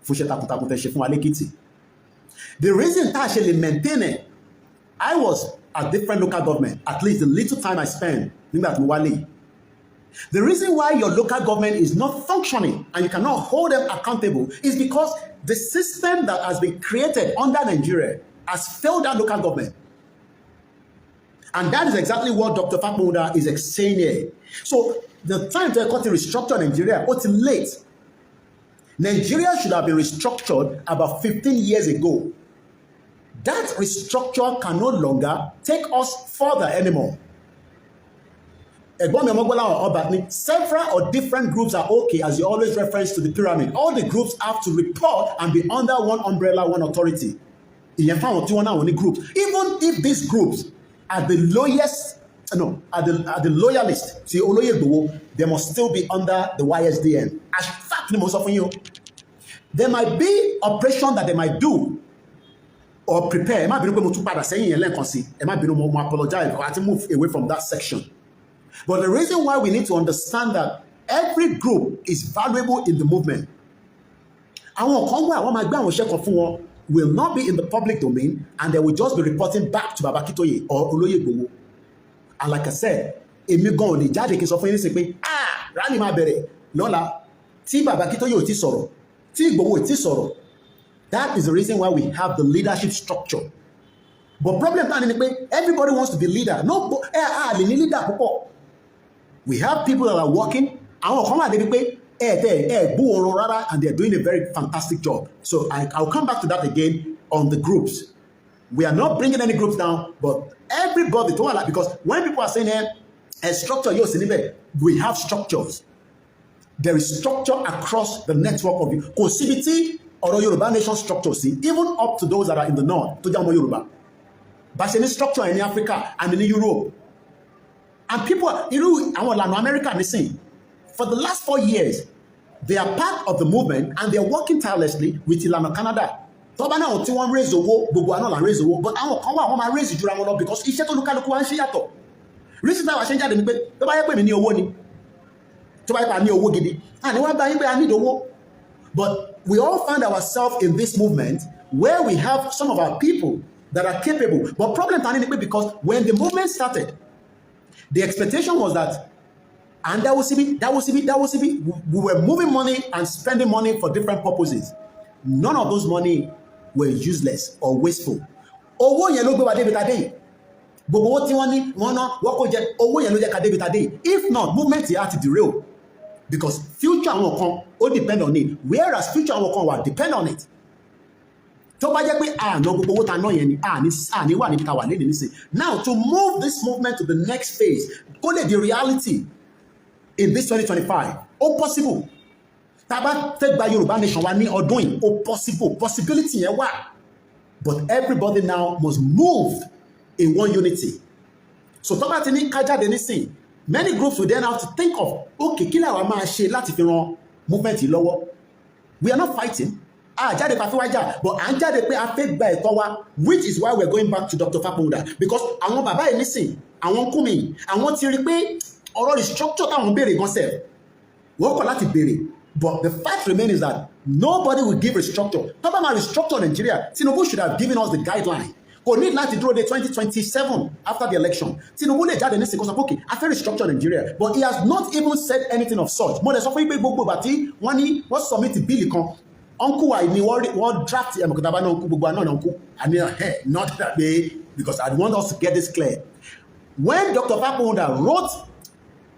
fún ṣe takuntakun tẹ́ ṣe fún wa lẹ́kìtì. The reason tá a ṣe lè maintain it, I was at different local government, at least the little time I spent nígbà tí mo wálé. The reason why your local government is not functioning and you cannot hold them accountable is because the system that has been created under Nigeria has failed that local government. And that is exactly what Dr. Fakmuda is saying here. So the time to restructure Nigeria, it's late. Nigeria should have been restructured about 15 years ago. That restructure can no longer take us further anymore. Several or different groups are okay, as you always reference to the pyramid. All the groups have to report and be under one umbrella, one authority. Even if these groups are the lowest, are the loyalists to Olayomi, they must still be under the YSDM. As fact, most of you, there might be operation that they might do or prepare. I apologize because I had to move away from that section. But the reason why we need to understand that every group is valuable in the movement. Will not be in the public domain and they will just be reporting back to Akintoye or Olayomi. And like I said, èmi gan lè jáde kí n sọ fún yín sí pé rally máa bẹ̀rẹ̀ lọ́la tí Akintoye ò tí sọ̀rọ̀, tí Igboho ò tí sọ̀rọ̀. That is the reason why we have the leadership structure. But problem náà ni pé everybody wants to be leader. No, lè ní leader púpọ̀. We have people that are working. Àwọn kan wà débi pé and they're doing a very fantastic job. So I'll come back to that again on the groups. We are not bringing any groups down, but everybody, because when people are saying a structure, we have structures. There is structure across the network of you. CBT or Yoruba nation structure, even up to those that are in the north, to Jamo Yoruba. But any structure in Africa and in Europe. And people, America, listen. For the last 4 years, they are part of the movement and they are working tirelessly with Ilana Canada. But I raise but I want raise it because iṣẹ́ tó lùkàlùkù wá ń ṣe yàtọ̀. Reason why I ṣe ń jáde ni pé tó bá yẹ pé mi ní owó ni, tó bá yẹ pé a ní owó gidi, and wọ́n bá yín pé a need owó. But we all find ourselves in this movement where we have some of our people that are capable. But problem is because when the movement started, the expectation was that and that was it. We were moving money and spending money for different purposes. None of those money were useless or wasteful. If not, movement here to derail. Because future will depend on it. Whereas future will depend on it. Now, to move this movement to the next phase, call it the reality. In this 2025, possible. Taba take by Yoruba nation wa ni ọdún yìí, possible. Possibility yẹn wà. But everybody now must move in one unity. So tọ́ba ti ní kájáde nísìn, many groups will then have to think of, okay, kí làwa máa ṣe láti fi ran movement yìí lọ́wọ́. We are not fighting. Jáde pa fi wá jà, but à ń jáde pé a fẹ́ gba ẹ̀tọ́ wa, which is why we are going back to Dr. Fakmuda. Because àwọn bàbá yìí nísìn, àwọn kú mi, àwọn ti rí pé ọ̀rọ̀ restructure táwọn béèrè gan sef wọ́n kọ̀ láti béèrè, but the fact remains is that nobody will give restructure. Tó bá máa restructure Nigeria, Tinubu should have given us the guideline. Kò ní láti dúró de 2027 after the election. Tinubu lè jáde ní sèkóso okay, a fẹ́ restructure Nigeria, but he has not even said anything of such. Mo lè sọ fún yín pé gbogbo ìgbà tí wọ́n submit bíìlì kan, uncle wa ni wọ́n draft ẹ̀mọ̀kọ̀tàbá náà uncle gbogbo àná náà uncle. I mean, not that way, because I want us to get this clear. When Dr. Fakmuda wrote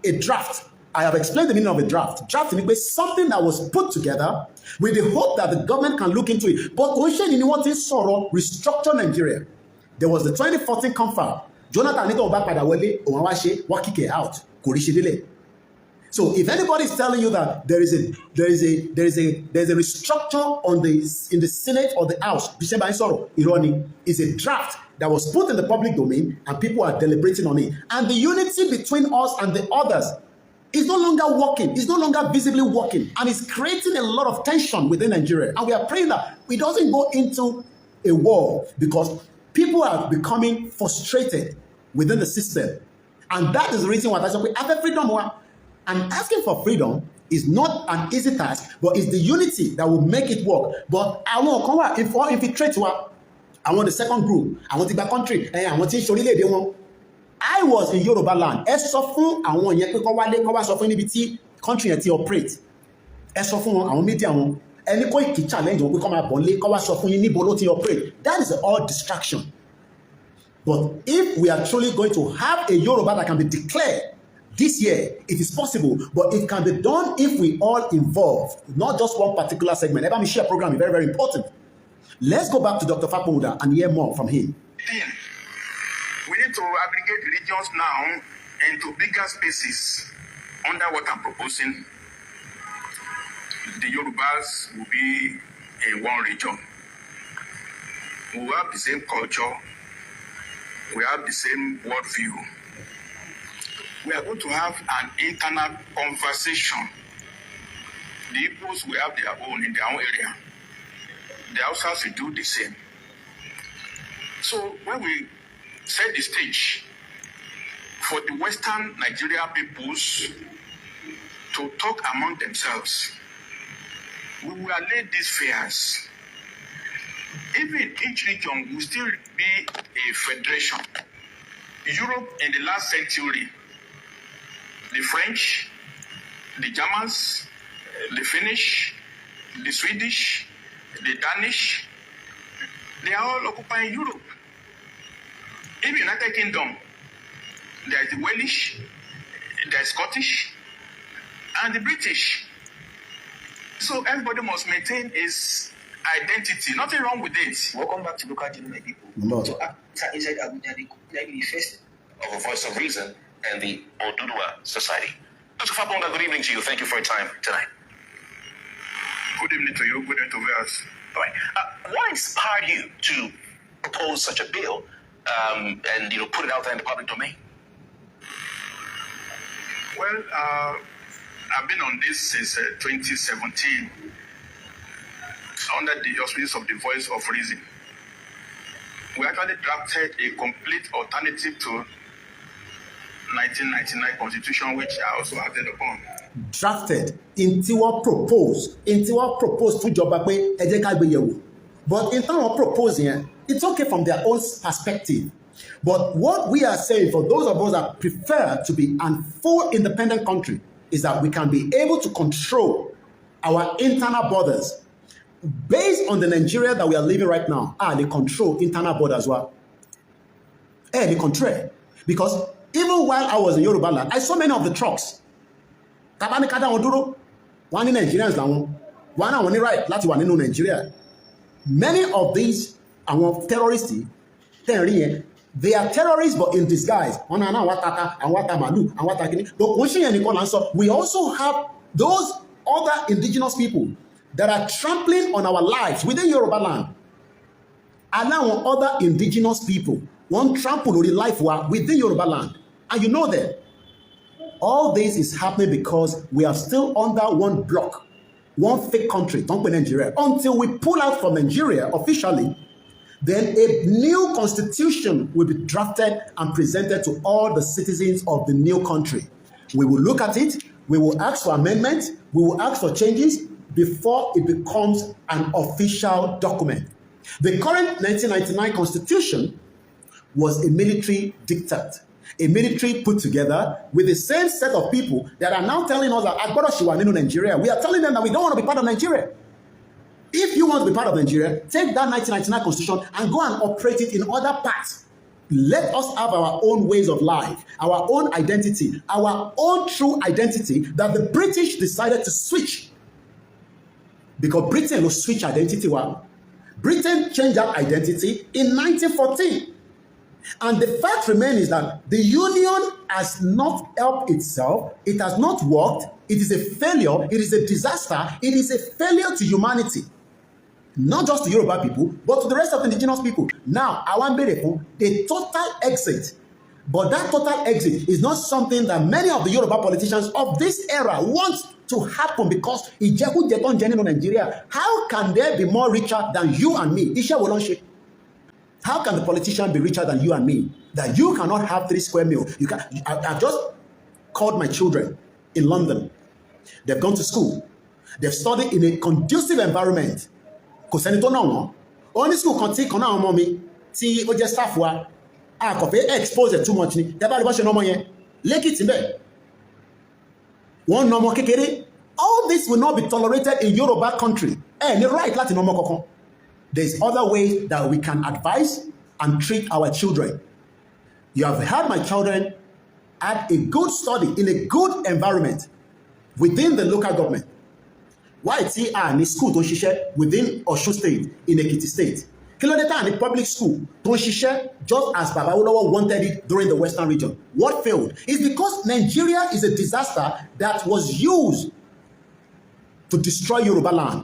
a draft, I have explained the meaning of a draft. Draft is something that was put together with the hope that the government can look into it. But restructure Nigeria. There was the 2014 conference. Jonathan Nito Obapadawale Owawashe out. So if anybody is telling you that there is a restructure in the Senate or the House, Ironi is a draft that was put in the public domain and people are deliberating on it. And the unity between us and the others is no longer working, it's no longer visibly working, and it's creating a lot of tension within Nigeria. And we are praying that it doesn't go into a war because people are becoming frustrated within the system. And that is the reason why I say, we have a freedom. And asking for freedom is not an easy task, but it's the unity that will make it work. But I want infiltrate I want the second group. I want the back country. I want to show you. I was in Yoruba land. Ẹ sọ fún àwọn yẹn pé kọ́ wálé kọ́ wá sọ fún níbi tí country yẹn ti operate. Ẹ sọ fún wọn àwọn media wọn. Ẹni Koiki challenge wọn pé kọ́ máa bọ̀ nílé kọ́ wá sọ fún yín níbo ló ti operate. That is all distraction. But if we are truly going to have a Yoruba that can be declared this year, it is possible, but it can be done if we all involve, not just one particular segment. Let me share program is very, very important. Let's go back to Dr. Fapoda and hear more from him. We need to aggregate regions now into bigger spaces under what I'm proposing. The Yorubas will be in one region. We will have the same culture. We have the same worldview. We are going to have an internal conversation. The Igbos will have their own in their own area. The Hausas will do the same. So when we set the stage for the Western Nigeria peoples to talk among themselves, we will allay these fears. Even each region will still be a federation. Europe in the last century, the French, the Germans, the Finnish, the Swedish, the Danish, they are all occupying Europe. In the United Kingdom, there is the Welsh, there is Scottish, and the British. So everybody must maintain his identity. Nothing wrong with it. Welcome back to Local Gentlemen people. No. So inside Abuja, they could be the face of a voice of reason and the Oduduwa Society. Dr. Faponga, good evening to you. Thank you for your time tonight. Good evening to you. Good evening to us. All right. What inspired you to propose such a bill and put it out there in the public domain? Well, I've been on this since 2017 under the auspices of the Voice of Reason. We actually drafted a complete alternative to 1999 Constitution, which I also acted upon. Drafted into what proposed to Ijoba pé ẹ jẹ́ ká gbé yẹ̀wò. But in terms of proposing, it's okay from their own perspective. But what we are saying for those of us that prefer to be a full independent country is that we can be able to control our internal borders. Based on the Nigeria that we are living right now, they control internal borders. They control. Because even while I was in Yoruba land, I saw many of the trucks. One in Nigerians, one right, láti wà nínú Nigeria. Many of these terrorists, they are terrorists but in disguise. We also have those other indigenous people that are trampling on our lives within Yoruba land. And now other indigenous people want trample on the life within Yoruba land. And you know that. All this is happening because we are still under one block, one fake country, don't be Nigeria. Until we pull out from Nigeria officially, then a new constitution will be drafted and presented to all the citizens of the new country. We will look at it, we will ask for amendments, we will ask for changes before it becomes an official document. The current 1999 constitution was a military diktat. A military put together with the same set of people that are now telling us that Agboro Shiwaninu Nigeria. We are telling them that we don't want to be part of Nigeria. If you want to be part of Nigeria, take that 1999 constitution and go and operate it in other parts. Let us have our own ways of life, our own identity, our own true identity that the British decided to switch. Because Britain will switch identity. Britain changed that identity in 1914. And the fact remains is that the union has not helped itself. It has not worked. It is a failure. It is a disaster. It is a failure to humanity. Not just to Yoruba people, but to the rest of the indigenous people. Now, I want a total exit. But that total exit is not something that many of the Yoruba politicians of this era want to happen because Nigeria. How can there be more richer than you and me? How can the politician be richer than you and me? That you cannot have 3 square meals. I've just called my children in London. They've gone to school. They've studied in a conducive environment. Only school can take on our mommy. See, just staff. a kò fẹ́ expose it too much ni tẹ́ bá rí bá ṣe nọmọ yẹn lẹ́kìtì bẹ́ẹ̀ wọ́n nọmọ kékeré. All this will not be tolerated in Yoruba country. Any right láti nọmọ kankan. There's other ways that we can advise and treat our children. You have had my children at a good study in a good environment within the local government. Why tí a ní school tó ń ṣiṣẹ́ within Osun State in Ekiti State? Kí ló dé tá a ní public school tó ń ṣiṣẹ́ just as Baba Awolowo wanted it during the Western region? What failed? It's because Nigeria is a disaster that was used to destroy Yoruba land.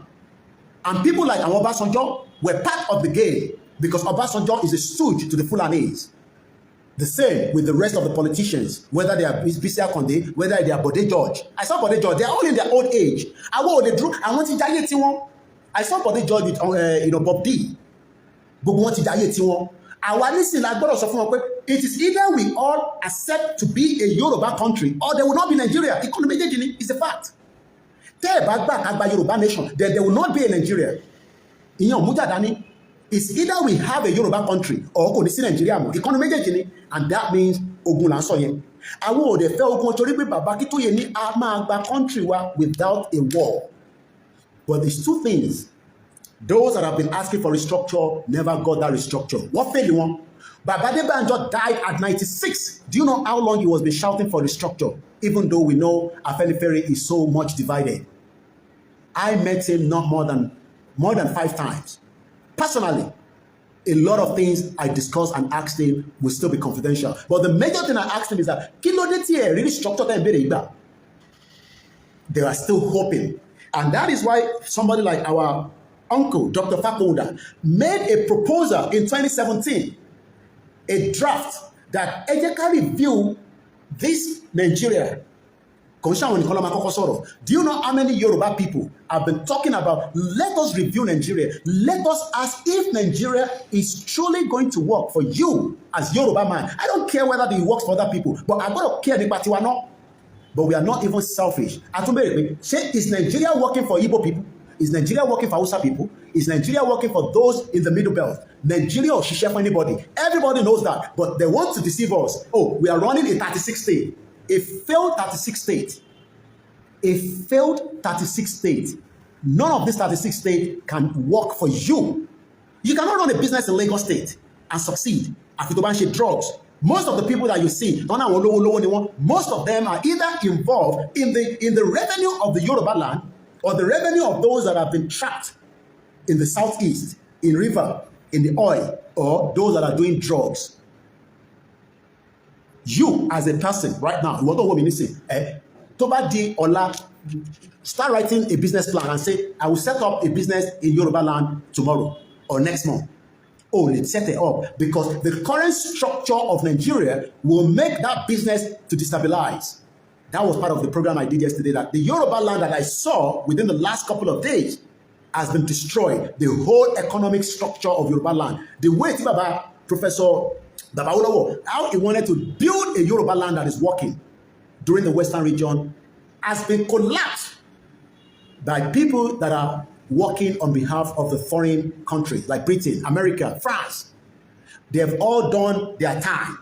And people like Obasanjo were part of the game because Obasanjo is a stooge to the Fulanis. The same with the rest of the politicians, whether they are Bisi Akonde, whether they are Bode George. I saw Bode George, they are all in their old age. I want to die. I saw Bode George with Bob D. Gbogbo wọn ti dáyé tiwọn. Àwa nísìnyí la gbọ́dọ̀ sọ fún wọn pé it is either we all accept to be a Yoruba country or there will not be Nigeria. Economy is a fact. Tẹ́ ẹ̀ bá gbà ká gba Yoruba nation, then there will not be a Nigeria. Ìyẹn ò mú jà dání. It's either we have a Yoruba country or kò ní sí Nigeria mọ́. Economy ni, and that means ogun là ń sọ yẹn. Àwọn ò dẹ̀ fẹ́ ogun torí pé bàbá Akintoye ní a máa gba country wa without a war. But there's two things. Those that have been asking for restructure never got that restructure. What failed one? Baba Adebanjo died at 96. Do you know how long he was been shouting for restructure? Even though we know Afenifere is so much divided. I met him not more than 5 times. Personally, a lot of things I discussed and asked him will still be confidential. But the major thing I asked him is that, kí ló dé tí ẹ really structure them better igba? They are still hoping. And that is why somebody like our uncle, Dr. Fakonda, made a proposal in 2017, a draft that ethically review this Nigeria. Do you know how many Yoruba people have been talking about, let us review Nigeria, let us ask if Nigeria is truly going to work for you as Yoruba man. I don't care whether it works for other people, but I got to care about you or not. But we are not even selfish. Say, is Nigeria working for Igbo people? Is Nigeria working for Hausa people? Is Nigeria working for those in the middle belt? Nigeria or Shisha for anybody? Everybody knows that, but they want to deceive us. Oh, we are running a 36 state. A failed 36 state. A failed 36 state. None of these 36 states can work for you. You cannot run a business in Lagos State and succeed. Afitobanshi drugs. Most of the people that you see, most of them are either involved in the revenue of the Yoruba land or the revenue of those that have been trapped in the southeast, in river, in the oil, or those that are doing drugs. You, as a person, right now, start writing a business plan and say, I will set up a business in Yoruba land tomorrow or next month. Oh, let's set it up because the current structure of Nigeria will make that business to destabilize. That was part of the program I did yesterday, that the Yoruba land that I saw within the last couple of days has been destroyed. The whole economic structure of Yoruba land. The way Professor Baba Awolowo, how he wanted to build a Yoruba land that is working during the Western region has been collapsed by people that are working on behalf of the foreign countries like Britain, America, France. They have all done their time.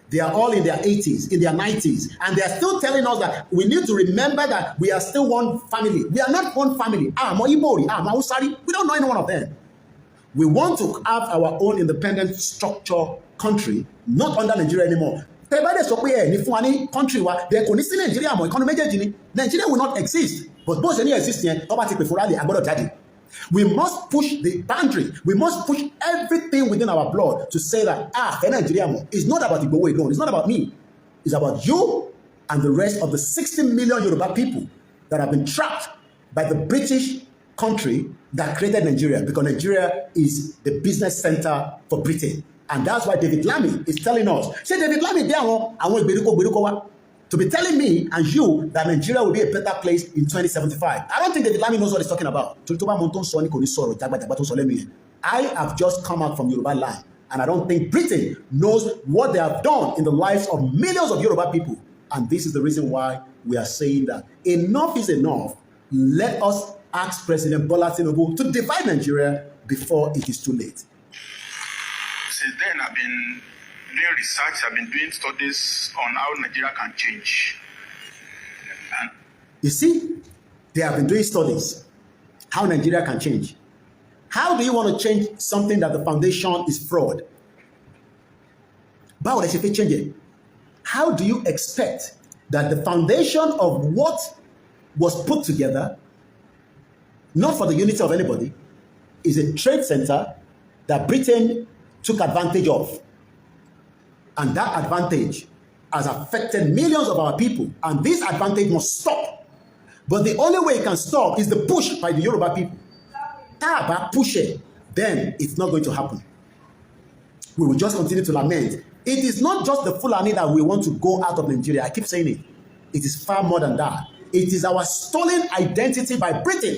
They are all in their 80s, in their 90s, and they are still telling us that we need to remember that we are still one family. We are not one family. We don't know any one of them. We want to have our own independent structure country, not under Nigeria anymore. Nigeria will not exist. But both any existing, we must push the boundary. We must push everything within our blood to say that Nigeria is not about Igbo alone. It's not about me. It's about you and the rest of the 60 million Yoruba people that have been trapped by the British country that created Nigeria, because Nigeria is the business center for Britain. And that's why David Lamy is telling us. Say David Lamy, to be telling me and you that Nigeria will be a better place in 2075. I don't think David Lamy knows what he's talking about. I have just come out from Yoruba land, and I don't think Britain knows what they have done in the lives of millions of Yoruba people. And this is the reason why we are saying that enough is enough. Let us ask President Bola Tinubu to divide Nigeria before it is too late. Since then, I've been doing research, I've been doing studies on how Nigeria can change. And you see, they have been doing studies how Nigeria can change. How do you want to change something that the foundation is fraud? Báwo lẹ ṣe fẹ́ change it? How do you expect that the foundation of what was put together, not for the unity of anybody, is a trade center that Britain took advantage of? And that advantage has affected millions of our people, and this advantage must stop. But the only way it can stop is the push by the Yoruba people. Tá a bá push it, then it's not going to happen. We will just continue to lament. It is not just the Fulani that we want to go out of Nigeria. I keep saying it. It is far more than that. It is our stolen identity by Britain